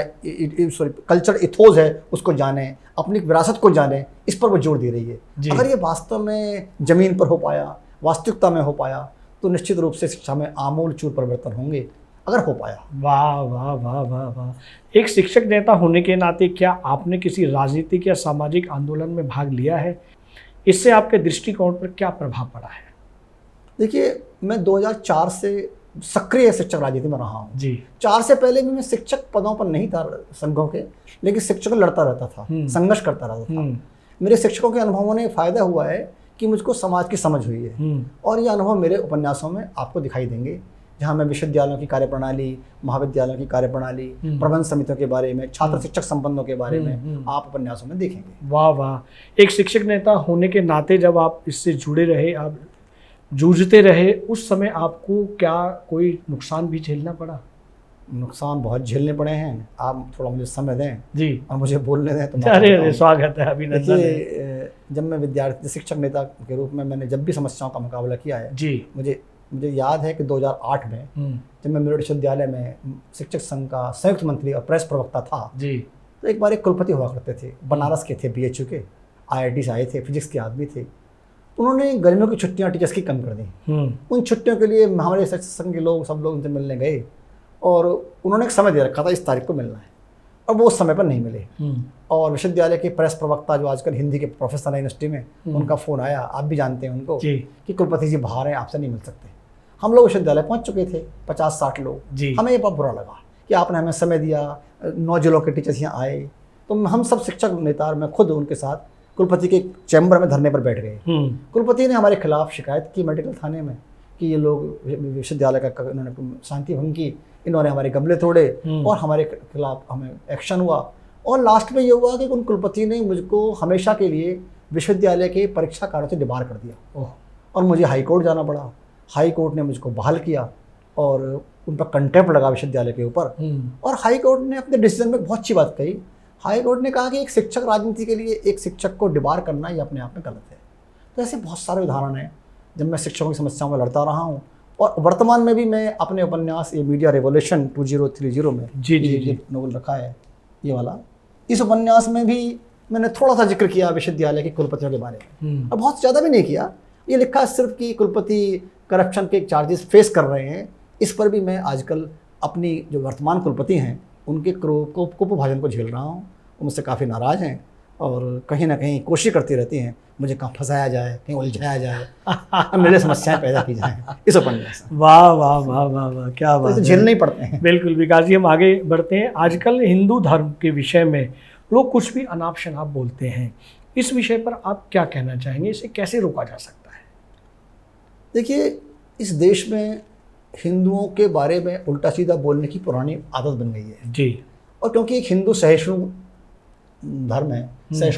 कल्चर इथोज है उसको जानें, अपनी विरासत को जानें, इस पर वो जोर दे रही है। अगर ये वास्तव में ज़मीन पर हो पाया, वास्तविकता में हो पाया, तो निश्चित रूप से शिक्षा में आमूल चूल परिवर्तन होंगे, अगर हो पाया। वाह वाह वाह वाह वाह। एक शिक्षक नेता होने के नाते क्या आपने किसी राजनीतिक या सामाजिक आंदोलन में भाग लिया है? इससे आपके दृष्टिकोण पर क्या प्रभाव पड़ा है? देखिए, मैं 2004 से सक्रिय शिक्षक राजनीति में रहा हूँ जी। 4 से पहले भी मैं शिक्षक पदों पर नहीं था संघों के, लेकिन शिक्षकों लड़ता रहता था, संघर्ष करता रहता था। मेरे शिक्षकों के अनुभवों ने फायदा हुआ है कि मुझको समाज की समझ हुई है, और ये अनुभव मेरे उपन्यासों में आपको दिखाई देंगे, जहाँ मैं विश्वविद्यालयों की कार्यप्रणाली, महाविद्यालयों की कार्यप्रणाली, प्रबंध समितियों के बारे में, छात्र शिक्षक संबंधों के बारे में आप उपन्यासों में देखेंगे। वाह वाह, एक शिक्षक नेता होने के नाते जब आप इससे जुड़े रहे, आप जूझते रहे, उस समय आपको क्या कोई नुकसान भी झेलना पड़ा? नुकसान बहुत झेलने पड़े हैं। आप थोड़ा मुझे समय दें जी और मुझे बोलने दें तो अरे स्वागत है, अभिनंदन। देखिए, जब मैं विद्यार्थी शिक्षक नेता के रूप में मैंने जब भी समस्याओं का मुकाबला किया है जी, मुझे याद है कि 2008 में जब मैं मेरठ विश्वविद्यालय में शिक्षक संघ का संयुक्त मंत्री और प्रेस प्रवक्ता था जी, तो एक बार एक कुलपति हुआ करते थे, बनारस के थे, BHU के, IIT से आए थे, फिजिक्स के आदमी थे। उन्होंने गर्मियों की छुट्टियां टीचर्स की कम कर दी। उन छुट्टियों के लिए हमारे शिक्षक संघ के लोग सब लोग उनसे मिलने गए और उन्होंने एक समय दे रखा था, इस तारीख को मिलना है, और वो उस समय पर नहीं मिले। और विश्वविद्यालय के प्रेस प्रवक्ता जो आजकल हिंदी के प्रोफेसर हैं यूनिवर्सिटी में, उनका फ़ोन आया, आप भी जानते हैं उनको, कि कुलपति जी बाहर हैं, आपसे नहीं मिल सकते। हम लोग विश्वविद्यालय पहुंच चुके थे, 50-60 लोग। हमें ये बहुत बुरा लगा कि आपने हमें समय दिया, 9 जिलों के टीचर्स यहाँ आए, तो हम सब शिक्षक नेता और मैं खुद उनके साथ कुलपति के चैम्बर में धरने पर बैठ गए। कुलपति ने हमारे खिलाफ शिकायत की मेडिकल थाने में कि ये लोग विश्वविद्यालय का इन्होंने शांति भंग की, इन्होंने हमारे गमले तोड़े और हमारे खिलाफ हमें एक्शन हुआ। और लास्ट में ये हुआ कि उन कुलपति ने मुझको हमेशा के लिए विश्वविद्यालय के परीक्षा कार्यों से डिबार कर दिया और मुझे हाई कोर्ट जाना पड़ा। हाई कोर्ट ने मुझको बहाल किया और उन पर कंटेम्प्ट लगा विश्वविद्यालय के ऊपर। और हाई कोर्ट ने अपने डिसीजन में बहुत अच्छी बात कही। हाई कोर्ट ने कहा कि एक शिक्षक राजनीति के लिए एक शिक्षक को डिबार करना ये अपने आप में गलत है। तो ऐसे बहुत सारे उदाहरण हैं जब मैं शिक्षकों की समस्याओं में लड़ता रहा हूँ। और वर्तमान में भी मैं अपने उपन्यास ये मीडिया रेवोल्यूशन 2030 में जी नोवेल रखा है ये वाला, इस उपन्यास में भी मैंने थोड़ा सा जिक्र किया विश्वविद्यालय के कुलपतियों के बारे में, और बहुत ज़्यादा भी नहीं किया। ये लिखा सिर्फ कि कुलपति करप्शन के चार्जेस फेस कर रहे हैं। इस पर भी मैं आजकल अपनी जो वर्तमान कुलपति हैं उनके कुप्रभाजन को झेल रहा हूँ। मुझसे काफ़ी नाराज़ हैं और कहीं ना कहीं कोशिश करती रहती हैं मुझे कहाँ फंसाया जाए, कहीं उलझाया जाए, मेरे समस्याएं पैदा की जाएं इस उपन्यास में। वाह वाह वाह वाह वाह, क्या बात है, झेलने ही पड़ते हैं। बिल्कुल विकास जी, हम आगे बढ़ते हैं। आजकल हिंदू धर्म के विषय में लोग कुछ भी अनाप शनाप बोलते हैं, इस विषय पर आप क्या कहना चाहेंगे? इसे कैसे रोका जा सकता है? देखिए, इस देश में हिंदुओं के बारे में उल्टा सीधा बोलने की पुरानी आदत बन गई है जी। और क्योंकि एक हिंदू सहिष्णु धर्म है,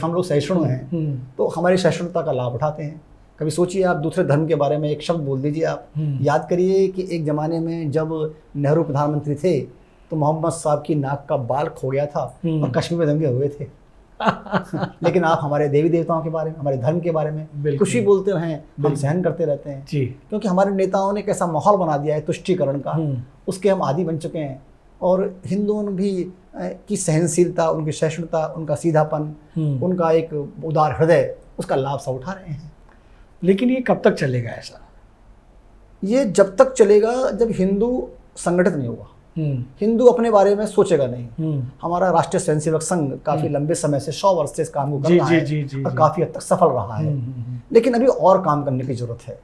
हम लोग सहिष्णु हैं, तो हमारी सहिष्णुता का लाभ उठाते हैं। कभी सोचिए, आप दूसरे धर्म के बारे में एक शब्द बोल दीजिए। आप याद करिए कि एक ज़माने में जब नेहरू प्रधानमंत्री थे तो मोहम्मद साहब की नाक का बाल खो गया था और कश्मीर में दंगे हुए थे। लेकिन आप हमारे देवी देवताओं के बारे में, हमारे धर्म के बारे में कुछ भी बोलते रहें, हम सहन करते रहते हैं जी। क्योंकि हमारे नेताओं ने कैसा माहौल बना दिया है तुष्टीकरण का, उसके हम आदी बन चुके हैं। और हिंदुओं भी की सहनशीलता, उनकी सहिष्णुता, उनका सीधापन, उनका एक उदार हृदय, उसका लाभ सब उठा रहे हैं। लेकिन ये कब तक चलेगा ऐसा? ये जब तक चलेगा जब हिंदू संगठित नहीं होगा, हिंदू अपने बारे में सोचेगा नहीं। हमारा राष्ट्रीय स्वयंसेवक संघ काफी लंबे समय से 100 वर्ष से इस काम को कर रहा है और काफी हद तक सफल रहा है। लेकिन अभी और काम करने की जरूरत है,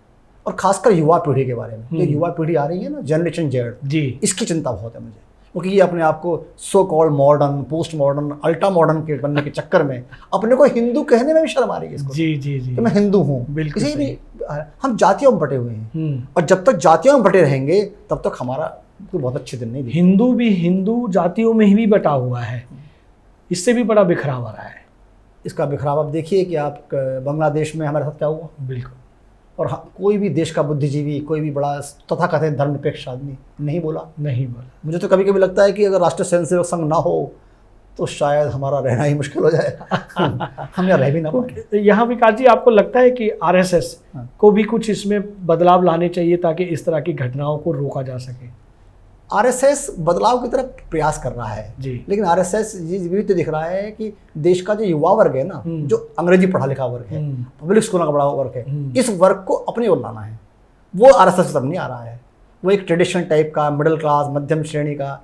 और खासकर युवा पीढ़ी के बारे में। जो युवा पीढ़ी आ रही है ना, जनरेशन जेड, इसकी चिंता बहुत है मुझे, क्योंकि ये अपने आप को so called modern, post modern, ultra modern के बनने के चक्कर में अपने को हिंदू कहने में भी शर्म आ रही है इसको। जी जी जी, तो मैं हिंदू हूँ, किसी भी हम जातियों में बटे हुए हैं, और जब तक जातियों में बटे रहेंगे तब तक हमारा कोई बहुत अच्छे दिन नहीं दिखेगा। हिंदू भी हिंदू जातियों में ही भी बटा हुआ है, इससे भी बड़ा बिखराव आ रहा है। इसका बिखराव आप देखिए कि आप बांग्लादेश में हमारे साथ क्या हुआ। बिल्कुल। और कोई भी देश का बुद्धिजीवी, कोई भी बड़ा तथाकथित धर्मनिरपेक्ष आदमी नहीं बोला। मुझे तो कभी कभी लगता है कि अगर राष्ट्रीय स्वयंसेवक संघ ना हो तो शायद हमारा रहना ही मुश्किल हो जाए। हम यहाँ रह भी ना पाए। यहाँ विकास जी, आपको लगता है कि आरएसएस को भी कुछ इसमें बदलाव लाने चाहिए ताकि इस तरह की घटनाओं को रोका जा सके? आरएसएस बदलाव की तरफ प्रयास कर रहा है जी, लेकिन आरएसएस ये भी तो दिख रहा है कि देश का जो युवा वर्ग है ना, जो अंग्रेजी पढ़ा लिखा वर्ग है, पब्लिक स्कूलों का बड़ा वर्ग है, इस वर्ग को अपने ओर लाना है। वो आरएसएस की तरफ नहीं आ रहा है। वो एक ट्रेडिशनल टाइप का, मिडिल क्लास, मध्यम श्रेणी का,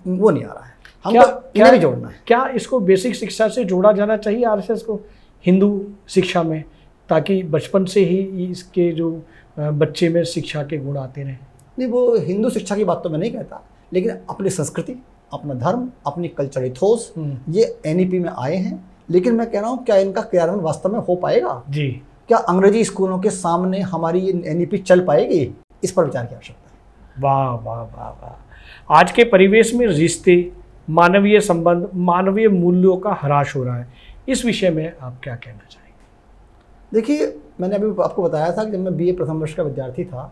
वो नहीं आ रहा है। हमको इन्हें भी जोड़ना है। क्या इसको बेसिक शिक्षा से जोड़ा जाना चाहिए आरएसएस को हिंदू शिक्षा में, ताकि बचपन से ही इसके जो बच्चे में शिक्षा के गुण आते रहें? नहीं, वो हिंदू शिक्षा की बात तो मैं नहीं कहता, लेकिन अपनी संस्कृति, अपना धर्म, अपनी कल्चर इथोस, ये एनईपी में आए हैं। लेकिन मैं कह रहा हूँ, क्या इनका क्रियान्वयन वास्तव में हो पाएगा जी? क्या अंग्रेजी स्कूलों के सामने हमारी एनईपी चल पाएगी? इस पर विचार की आवश्यकता है। वाह वाह वाह वाह। आज के परिवेश में रिश्ते, मानवीय संबंध, मानवीय मूल्यों का ह्रास हो रहा है, इस विषय में आप क्या कहना चाहेंगे? देखिए, मैंने अभी आपको बताया था कि जब मैं बीए प्रथम वर्ष का विद्यार्थी था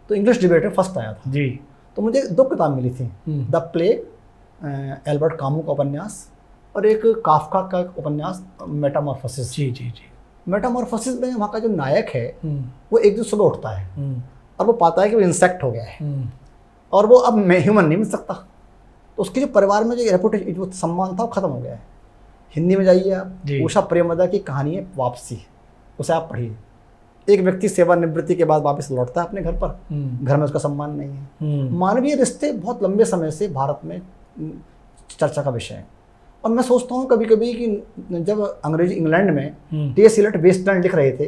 तो इंग्लिश डिबेट में फर्स्ट आया था जी। तो मुझे 2 किताब मिली थी, द प्लेग, एल्बर्ट कामू का उपन्यास, और एक काफका का उपन्यास मेटामॉर्फोसिस। जी जी जी। मेटामॉर्फोसिस में वहाँ का जो नायक है वो एक दिन सुबह उठता है और वो पाता है कि वो इंसेक्ट हो गया है और वो अब ह्यूमन नहीं मिल सकता। तो उसके जो परिवार में जो रेपुटेशन, जो सम्मान था, वो खत्म हो गया है। हिंदी में जाइए आप, उषा प्रेमदा की कहानी है वापसी, उसे आप पढ़िए। एक व्यक्ति सेवानिवृत्ति के बाद वापस लौटता है अपने घर पर, घर में उसका सम्मान नहीं है। मानवीय रिश्ते बहुत लंबे समय से भारत में चर्चा का विषय है। और मैं सोचता हूँ कभी कभी कि जब अंग्रेजी इंग्लैंड में टी.एस. एलियट वेस्टलैंड लिख रहे थे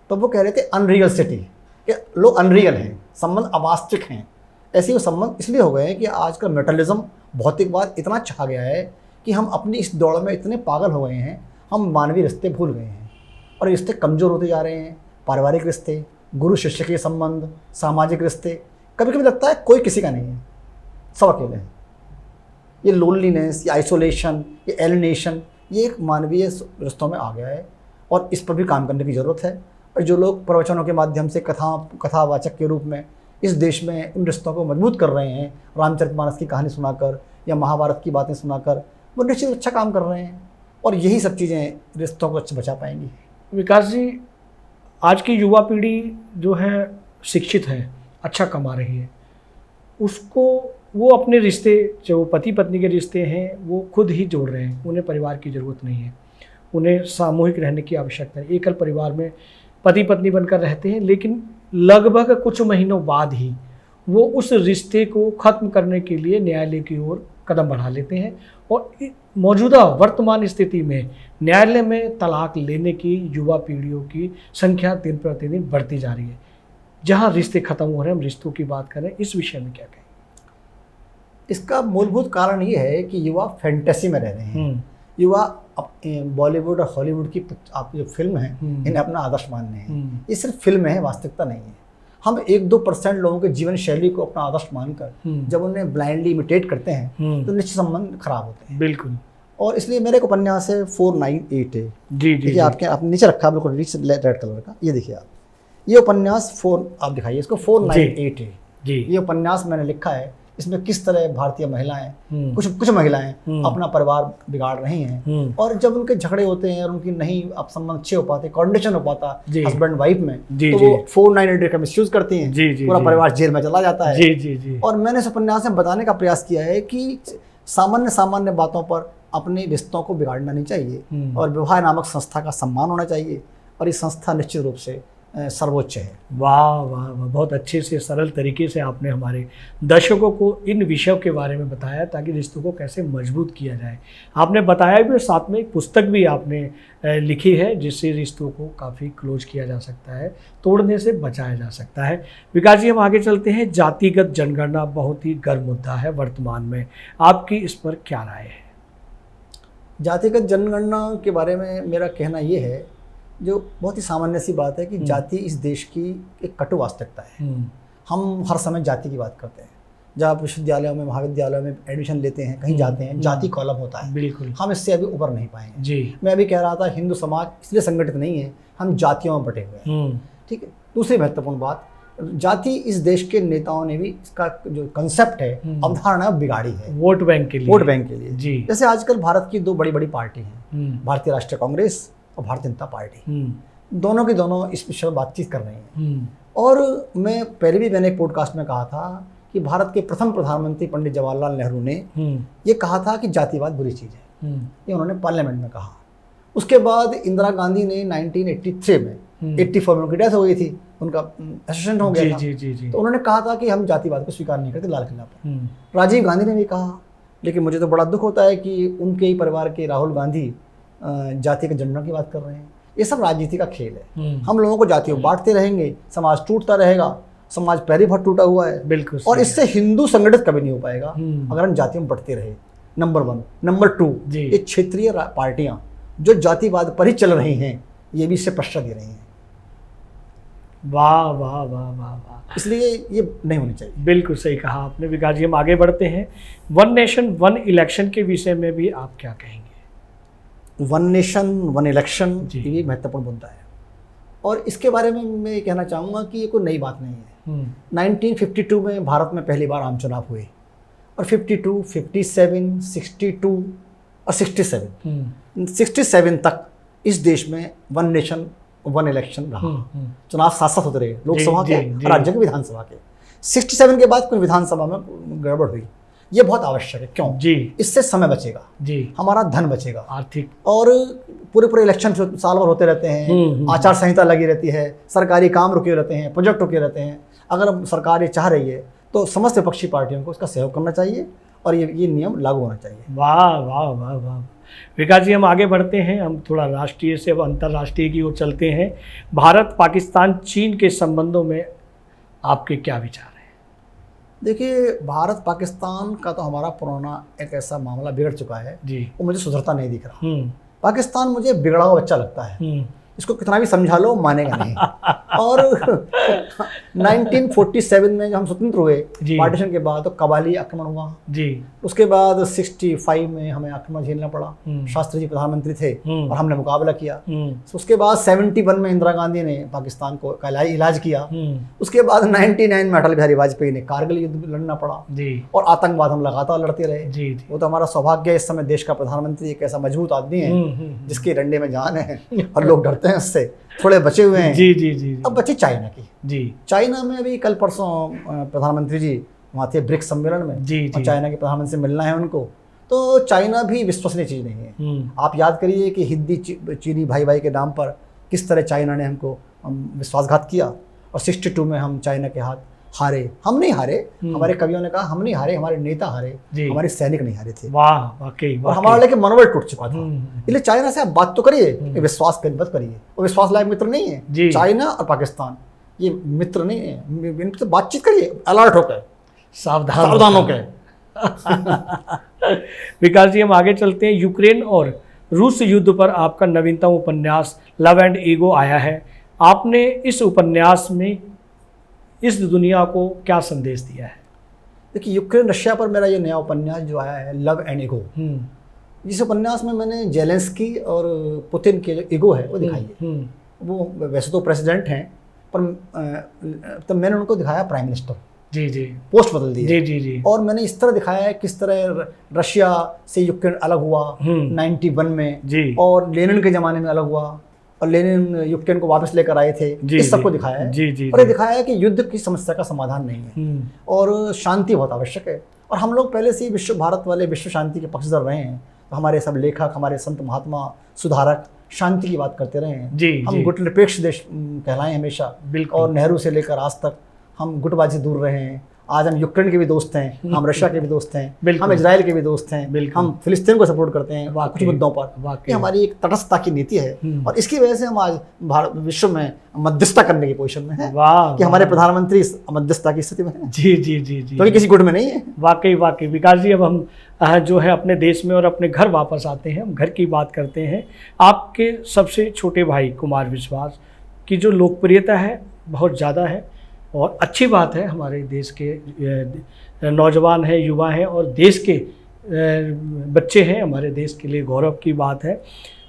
तो वो कह रहे थे अनरियल सिटी, कि लोग अनरियल हैं, संबंध अवास्तविक हैं। ऐसे वो संबंध इसलिए हो गए हैं कि आजकल मेटलिज्म, भौतिकवाद इतना छा गया है कि हम अपनी इस दौड़ में इतने पागल हो गए हैं, हम मानवीय रिश्ते भूल गए हैं और रिश्ते कमज़ोर होते जा रहे हैं। पारिवारिक रिश्ते, गुरु शिष्य के संबंध, सामाजिक रिश्ते, कभी कभी लगता है कोई किसी का नहीं है, सब अकेले हैं। ये लोनलीनेस, ये आइसोलेशन, ये एलिनेशन, ये एक मानवीय रिश्तों में आ गया है और इस पर भी काम करने की ज़रूरत है। और जो लोग प्रवचनों के माध्यम से कथावाचक के रूप में इस देश में इन रिश्तों को मजबूत कर रहे हैं, रामचरितमानस की कहानी सुनाकर या महाभारत की बातें सुनाकर, वो निश्चित अच्छा काम कर रहे हैं और यही सब चीज़ें रिश्तों को अच्छे बचा पाएंगी। विकास जी, आज की युवा पीढ़ी जो है शिक्षित है, अच्छा कमा रही है, उसको वो अपने रिश्ते, जो पति पत्नी के रिश्ते हैं, वो खुद ही जोड़ रहे हैं। उन्हें परिवार की ज़रूरत नहीं है, उन्हें सामूहिक रहने की आवश्यकता है। एकल परिवार में पति पत्नी बनकर रहते हैं, लेकिन लगभग कुछ महीनों बाद ही वो उस रिश्ते को ख़त्म करने के लिए न्यायालय की ओर कदम बढ़ा लेते हैं। और मौजूदा वर्तमान स्थिति में न्यायालय में तलाक लेने की युवा पीढ़ियों की संख्या दिन प्रतिदिन बढ़ती जा रही है। जहाँ रिश्ते ख़त्म हो रहे हैं, हम रिश्तों की बात करें, इस विषय में क्या कहें? इसका मूलभूत कारण ये है कि युवा फैंटेसी में रह रहे हैं। युवा बॉलीवुड और हॉलीवुड की आप जो फिल्म है, इन्हें अपना आदर्श मान रहे हैं। ये सिर्फ फिल्म है, वास्तविकता नहीं है। हम 1-2% लोगों के जीवन शैली को अपना आदर्श मानकर जब उन्हें ब्लाइंडली इमिटेट करते हैं तो निश्चित संबंध खराब होते हैं। बिल्कुल। और इसलिए मेरे एक उपन्यास है 498 है। जी जी। आपने नीचे रखा, बिल्कुल रेड कलर का, ये देखिए आप, ये उपन्यास आप दिखाइए इसको, 498 है जी। ये उपन्यास मैंने लिखा है। इसमें किस तरह भारतीय महिलाएं, कुछ महिलाएं अपना परिवार बिगाड़ रही हैं और जब उनके झगड़े होते हैं और उनकी नहीं आप संबंध अच्छे हो पाते, कोऑर्डिनेशन हो पाता हस्बैंड वाइफ में, तो वो 498 का मिसयूज करती हैं, पूरा परिवार जेल में चला जाता है। जी। और मैंने इस उपन्यास में बताने का प्रयास किया है कि सामान्य बातों पर अपने रिश्तों को बिगाड़ना नहीं चाहिए और विवाह नामक संस्था का सम्मान होना चाहिए और ये संस्था निश्चित रूप से सर्वोच्च है। वाह वाह वाह, बहुत अच्छे से सरल तरीके से आपने हमारे दर्शकों को इन विषयों के बारे में बताया ताकि रिश्तों को कैसे मजबूत किया जाए। आपने बताया भी, साथ में एक पुस्तक भी आपने लिखी है जिससे रिश्तों को काफ़ी क्लोज किया जा सकता है, तोड़ने से बचाया जा सकता है। विकास जी, हम आगे चलते हैं। जातिगत जनगणना बहुत ही गर्म मुद्दा है वर्तमान में, आपकी इस पर क्या राय है? जातिगत जनगणना के बारे में मेरा कहना ये है, जो बहुत ही सामान्य सी बात है कि जाति इस देश की एक कटु वास्तविकता है। हम हर समय जाति की बात करते हैं। जब आप विश्वविद्यालयों में, महाविद्यालयों में एडमिशन लेते हैं, कहीं जाते हैं, जाति कॉलम होता है। बिल्कुल। हम इससे अभी उबर नहीं पाएंगे जी। मैं अभी कह रहा था, हिंदू समाज इसलिए संगठित नहीं है, हम जातियों में बटे हुए हैं। ठीक है। दूसरी महत्वपूर्ण बात, जाति इस देश के नेताओं ने भी इसका जो कंसेप्ट है, अवधारणा बिगाड़ी है, वोट बैंक के लिए जी। जैसे आजकल भारत की 2 बड़ी पार्टी हैं, भारतीय राष्ट्रीय कांग्रेस और भारतीय जनता पार्टी, दोनों की दोनों इस विषय में बातचीत कर रही हैं। और मैंने एक पॉडकास्ट में कहा था कि भारत के प्रथम प्रधानमंत्री पंडित जवाहरलाल नेहरू ने ये कहा था कि जातिवाद बुरी चीज़ है। ये उन्होंने पार्लियामेंट में कहा। उसके बाद इंदिरा गांधी ने 1983 में 84 में उनकी डेथ हो गई थी, उनका एसेसिनेशन हो गया था। तो उन्होंने कहा था कि हम जातिवाद को स्वीकार नहीं करते, लाल किला पर। राजीव गांधी ने भी कहा। लेकिन मुझे तो बड़ा दुख होता है कि उनके ही परिवार के राहुल गांधी जाति के जनगणना की बात कर रहे हैं। ये सब राजनीति का खेल है। हम लोगों को जातियों बांटते रहेंगे, समाज टूटता रहेगा। समाज पहले बहुत टूटा हुआ है, बिल्कुल। और इससे हिंदू संगठित कभी नहीं हो पाएगा अगर हम जातियों में बढ़ते रहे। नंबर 1। नंबर 2, ये क्षेत्रीय पार्टियां जो जातिवाद पर ही चल रही हैं, ये भी इससे प्रश्रय दे रही हैं। वाह वाह वाह वाह वाह, इसलिए ये नहीं होनी चाहिए। बिल्कुल सही कहा आपने विकास जी। हम आगे बढ़ते हैं, वन नेशन वन इलेक्शन के विषय में भी आप क्या कहेंगे? वन नेशन वन इलेक्शन जी। ये बहुत मुद्दा है, और इसके बारे में मैं ये कहना चाहूँगा कि ये कोई नई बात नहीं है। 1952 में भारत में पहली बार आम चुनाव हुए, और 52, 57, 62 और 67 तक इस देश में वन नेशन वन इलेक्शन रहा। चुनाव साथ साथ होते रहे, लोकसभा के और राज्य के विधानसभा के। 67 के बाद कोई विधानसभा में गड़बड़ हुई, ये बहुत आवश्यक है। क्यों जी? इससे समय बचेगा जी, हमारा धन बचेगा, आर्थिक, और पूरे इलेक्शन साल भर होते रहते हैं, आचार संहिता लगी रहती है, सरकारी काम रुके रहते हैं, प्रोजेक्ट रुके रहते हैं। अगर सरकार ये चाह रही है तो समस्त विपक्षी पार्टियों को इसका सहयोग करना चाहिए, और ये नियम लागू होना चाहिए। वाह वाह वाह वाह विकास जी। हम आगे बढ़ते हैं, हम थोड़ा राष्ट्रीय से अब अंतर्राष्ट्रीय की ओर चलते हैं। भारत पाकिस्तान चीन के संबंधों में आपके क्या विचार हैं? देखिए, भारत पाकिस्तान का तो हमारा पुराना एक ऐसा मामला बिगड़ चुका है जी, वो मुझे सुधरता नहीं दिख रहा। पाकिस्तान मुझे बिगड़ा हुआ बच्चा लगता है, इसको कितना भी समझा लो मानेगा नहीं। और 1947 में जब हम स्वतंत्र हुए पार्टीशन के बाद, तो कबाली आक्रमण हुआ जी। उसके बाद 65 में हमें आक्रमण झेलना पड़ा, शास्त्री जी प्रधानमंत्री थे और हमने मुकाबला किया। उसके बाद 71 में इंदिरा गांधी ने पाकिस्तान को इलाज किया। उसके बाद 99 में अटल बिहारी वाजपेयी ने कारगिल युद्ध लड़ना पड़ा जी। और आतंकवाद हम लगातार लड़ते रहे जी। वो तो हमारा सौभाग्य है, इस समय देश का प्रधानमंत्री एक ऐसा मजबूत आदमी है जिसके डंडे में जान है और लोग डरते हैं उससे, थोड़े बचे हुए हैं जी जी जी। अब बचे चाइना की जी। चाइना में अभी कल परसों प्रधानमंत्री जी वहाँ थे ब्रिक्स सम्मेलन में जी, और चाइना के प्रधानमंत्री से मिलना है उनको। तो चाइना भी विश्वसनीय चीज़ नहीं है। आप याद करिए कि हिंदी चीनी भाई भाई के नाम पर किस तरह चाइना ने हमको विश्वासघात किया, और 62 में हम चाइना के हाथ हारे। हम नहीं हारे, हमारे कवियों ने कहा हम नहीं हारे, हमारे नेता हारे, हमारे सैनिक नहीं हारे थे। वाह वाकई, और हमारा लेके मनोबल टूट चुका था। इसलिए चाइना से आप बात तो करिए, विश्वास मत करिए, वो विश्वास लायक मित्र नहीं है। चाइना और पाकिस्तान ये मित्र नहीं है, इनसे बातचीत करिए अलर्ट होकर, सावधान होकर। विकास जी, हम आगे चलते हैं। यूक्रेन और रूस युद्ध पर आपका नवीनतम उपन्यास लव एंड ईगो आया है। आपने इस उपन्यास में इस दुनिया को क्या संदेश दिया है? देखिए, यूक्रेन रशिया पर मेरा ये नया उपन्यास जो आया है लव एंड ईगो, जिस उपन्यास में मैंने जेलेंस्की और पुतिन के जो ईगो है वो दिखाई है। वो वैसे तो प्रेसिडेंट हैं, पर तब मैंने उनको दिखाया प्राइम मिनिस्टर जी जी, पोस्ट बदल दी जी जी जी। और मैंने इस तरह दिखाया है किस तरह रशिया से यूक्रेन अलग हुआ 91 में जी, और लेनिन के ज़माने में अलग हुआ, और लेनिन यूक्रेन को वापस लेकर आए थे। इस सबको दिखाया है जी जी। और ये दिखाया है कि युद्ध की समस्या का समाधान नहीं है और शांति बहुत आवश्यक है। और हम लोग पहले से ही भारत वाले विश्व शांति के पक्षधर रहे हैं। तो हमारे सब लेखक, हमारे संत महात्मा सुधारक शांति की बात करते रहे हैं जी। हम गुटनिरपेक्ष देश कहलाएं हमेशा, और नेहरू से लेकर आज तक हम गुटबाजी दूर रहे हैं। आज हम यूक्रेन के भी दोस्त हैं, हम रशिया के भी दोस्त हैं, हम इजराइल के भी दोस्त हैं, हम फिलिस्तीन को सपोर्ट करते हैं कुछ मुद्दों पर। ये हमारी एक तटस्थता की नीति है, और इसकी वजह से हम आज भारत विश्व में मध्यस्थता करने की पोजीशन में हैं कि हमारे प्रधानमंत्री इस मध्यस्थता की स्थिति में हैं जी जी जी जी, क्योंकि किसी गुट में नहीं है। वाकई वाकई विकास जी, अब हम जो है अपने देश में और अपने घर वापस आते हैं, हम घर की बात करते हैं। आपके सबसे छोटे भाई कुमार विश्वास की जो लोकप्रियता है बहुत ज़्यादा है, और अच्छी बात है। हमारे देश के नौजवान हैं, युवा हैं, और देश के बच्चे हैं, हमारे देश के लिए गौरव की बात है।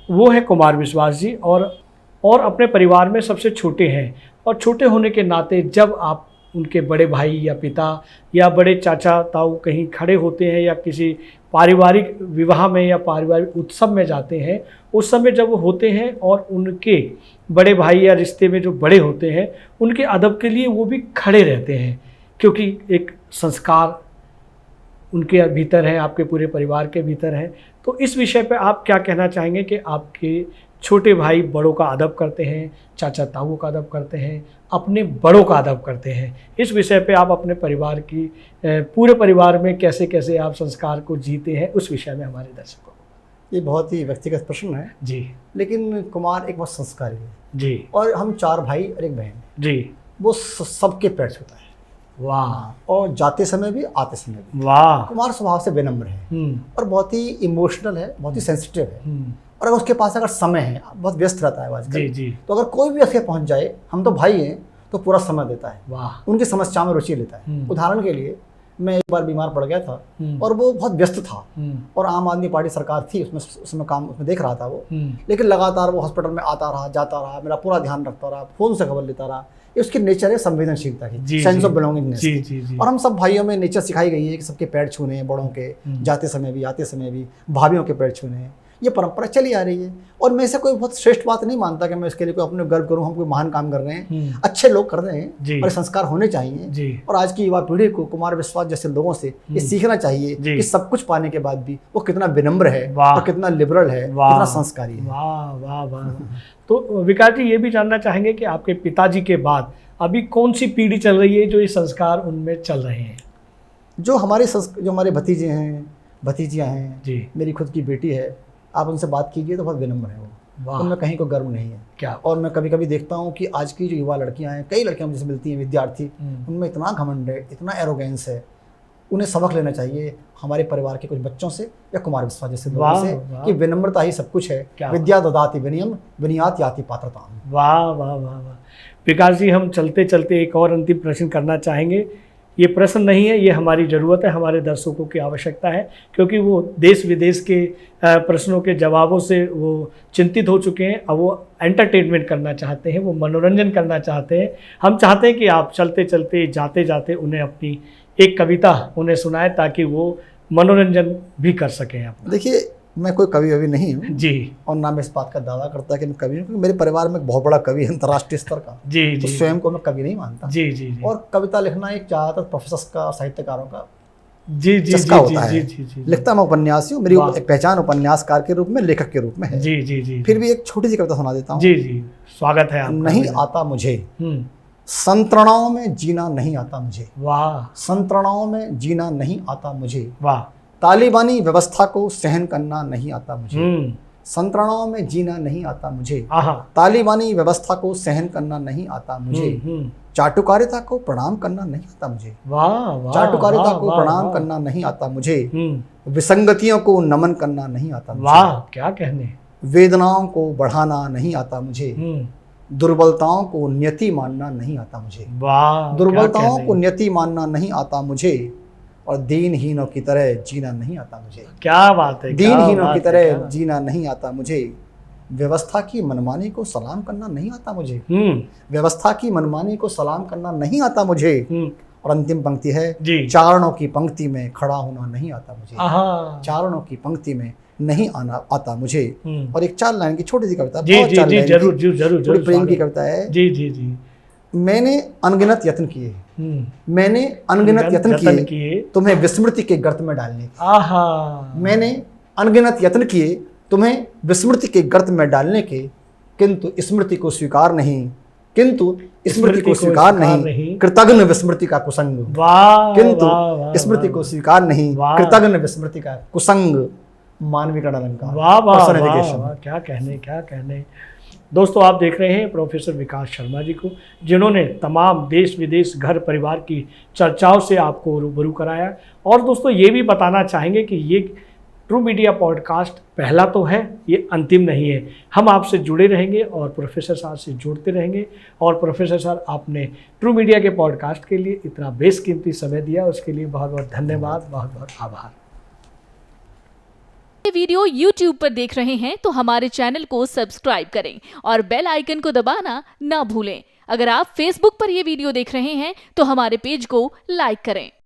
वो है कुमार विश्वास जी, और अपने परिवार में सबसे छोटे हैं। और छोटे होने के नाते जब आप उनके बड़े भाई या पिता या बड़े चाचा ताऊ कहीं खड़े होते हैं या किसी पारिवारिक विवाह में या पारिवारिक उत्सव में जाते हैं, उस समय जब वो होते हैं और उनके बड़े भाई या रिश्ते में जो बड़े होते हैं उनके अदब के लिए वो भी खड़े रहते हैं, क्योंकि एक संस्कार उनके भीतर है, आपके पूरे परिवार के भीतर है। तो इस विषय पे आप क्या कहना चाहेंगे कि आपके छोटे भाई बड़ों का अदब करते हैं, चाचा ताऊ का अदब करते हैं, अपने बड़ों का अदब करते हैं? इस विषय पे आप अपने परिवार की पूरे परिवार में कैसे कैसे आप संस्कार को जीते हैं, उस विषय में हमारे दर्शकों। ये बहुत ही व्यक्तिगत प्रश्न है जी, लेकिन कुमार एक बहुत संस्कारी है जी, और हम 4 भाई और एक बहन जी। वो सबके पैर छूता है। वाह। और जाते समय भी आते समय भी। वाह। कुमार स्वभाव से विनम्र है और बहुत ही इमोशनल है, बहुत ही सेंसिटिव है। और अगर उसके पास अगर समय है, बहुत व्यस्त रहता है आजकल जी जी, तो अगर कोई भी उसके पहुंच जाए, हम तो भाई हैं, तो तो पूरा समय देता है, वाह। उनकी समस्याओं में रुचि लेता है। उदाहरण के लिए मैं एक बार बीमार पड़ गया था और वो बहुत व्यस्त था और आम आदमी पार्टी सरकार थी, उसमें काम उसमें देख रहा था वो, लेकिन लगातार वो हॉस्पिटल में आता रहा, जाता रहा, मेरा पूरा ध्यान रखता रहा, फोन से खबर लेता रहा। ये उसकी नेचर है संवेदनशीलता की, सेंस ऑफ बिलोंगिंगनेस की। और हम सब भाइयों में नेचर सिखाई गई है कि सबके पैर छूने हैं, बड़ों के जाते समय भी आते समय भी, भाभीियों के पैर छूने हैं। ये परंपरा चली आ रही है और मैं इसे कोई बहुत श्रेष्ठ बात नहीं मानता कि मैं इसके लिए कोई अपने गर्व करूं, हम कोई महान काम कर रहे हैं। अच्छे लोग कर रहे हैं और संस्कार होने चाहिए। और आज की युवा पीढ़ी को कुमार विश्वास जैसे लोगों से ये सीखना चाहिए कि सब कुछ पाने के बाद भी वो कितना विनम्र है और कितना लिबरल है, कितना संस्कारी है। वाह वाह वाह। तो विकास जी, ये भी जानना चाहेंगे कि आपके पिताजी के बाद अभी कौन सी पीढ़ी चल रही है जो ये संस्कार उनमें चल रहे हैं? जो हमारे भतीजे हैं, भतीजियाँ हैं, मेरी खुद की बेटी है, आप उनसे बात कीजिए तो बहुत विनम्र है वो, उनमें कहीं को गर्व नहीं है। क्या? और मैं कभी कभी देखता हूँ कि आज की जो युवा लड़कियाँ हैं, कई लड़कियाँ मुझसे मिलती हैं, विद्यार्थी, उनमें इतना घमंड है, इतना एरोगेंस है। उन्हें सबक लेना चाहिए हमारे परिवार के कुछ बच्चों से या कुमार विश्वास जैसे लोगों से कि विनम्रता ही सब कुछ है। विद्या ददाति विनयम विनयात याति पात्रता। वाह वाह वाह वाह। विकास जी, हम चलते चलते एक और अंतिम प्रश्न करना चाहेंगे। ये प्रश्न नहीं है, ये हमारी ज़रूरत है, हमारे दर्शकों की आवश्यकता है, क्योंकि वो देश विदेश के प्रश्नों के जवाबों से वो चिंतित हो चुके हैं। अब वो एंटरटेनमेंट करना चाहते हैं, वो मनोरंजन करना चाहते हैं। हम चाहते हैं कि आप चलते चलते जाते जाते उन्हें अपनी एक कविता उन्हें सुनाएं ताकि वो मनोरंजन भी कर सकें। देखिए, मैं कोई कवि अभी नहीं हूँ जी, और ना मैं इस बात का दावा करता कि मैं कवि हूँ, क्योंकि मेरे परिवार में एक बहुत बड़ा कवि है अंतर्राष्ट्रीय स्तर का। जी तो स्वयं को मैं कवि नहीं मानता। जी जी जी। और कविता लिखना एक ज़्यादातर प्रोफेसर का, साहित्यकारों का जी जी चस्का होता है। लिखता मैं उपन्यासी हूँ, मेरी एक पहचान उपन्यासकार के रूप में, लेखक के रूप में है। जी जी जी। फिर भी एक छोटी सी कविता सुना देता हूँ। जी जी, स्वागत है आपका। नहीं आता मुझे संतरणाओं में जीना, नहीं आता मुझे। वाह। संतरणाओं में जीना नहीं आता मुझे। वाह। तालिबानी व्यवस्था को सहन करना नहीं आता मुझे। संतरणाओं में जीना नहीं आता मुझे। तालिबानी व्यवस्था को सहन करना नहीं आता मुझे। चाटुकारिता को प्रणाम करना नहीं आता मुझे। वाह। चाटुकारिता को प्रणाम करना नहीं आता मुझे। विसंगतियों को नमन करना नहीं आता मुझे। वाह, क्या कहने। वेदनाओं को बढ़ाना नहीं आता मुझे। दुर्बलताओं को नियति मानना नहीं आता मुझे। वाह। दुर्बलताओं को नियति मानना नहीं आता मुझे और दीनहीनों की तरह जीना नहीं आता मुझे। क्या बात है। दीनहीनों की तरह जीना नहीं आता मुझे। व्यवस्था की मनमानी को सलाम करना नहीं आता मुझे। व्यवस्था की मनमानी को सलाम करना नहीं आता मुझे। और अंतिम पंक्ति है, चारणों की पंक्ति में खड़ा होना नहीं आता मुझे। चारणों की पंक्ति में नहीं आना आता मुझे। और एक 4 लाइन की छोटी सी कविता, जरूर प्रेम की कविता है। जी जी जी। मैंने अनगिनत यत्न किए, मैंने अनगिनत यत्न किए तुम्हें विस्मृति के गर्त में डालने। मैंने अनगिनत यत्न किए तुम्हें विस्मृति के गर्त में डालने के, किंतु स्मृति को स्वीकार नहीं, किंतु स्मृति को स्वीकार नहीं, कृतघ्न विस्मृति का कुसंग। किंतु स्मृति को स्वीकार नहीं, कृतघ्न विस्मृति का कुसंग। मानवीकरण अलंकार। वाह वाह वाह, क्या कहने, क्या कहने। दोस्तों, आप देख रहे हैं प्रोफेसर विकास शर्मा जी को, जिन्होंने तमाम देश विदेश घर परिवार की चर्चाओं से आपको रूबरू कराया। और दोस्तों, ये भी बताना चाहेंगे कि ये ट्रू मीडिया पॉडकास्ट पहला तो है, ये अंतिम नहीं है। हम आपसे जुड़े रहेंगे और प्रोफेसर साहब से जुड़ते रहेंगे। और प्रोफेसर साहब, आपने ट्रू मीडिया के पॉडकास्ट के लिए इतना बेशकीमती समय दिया, उसके लिए बहुत बहुत धन्यवाद, बहुत बहुत आभार। वीडियो YouTube पर देख रहे हैं तो हमारे चैनल को सब्सक्राइब करें और बेल आइकन को दबाना ना भूलें। अगर आप Facebook पर यह वीडियो देख रहे हैं तो हमारे पेज को लाइक करें।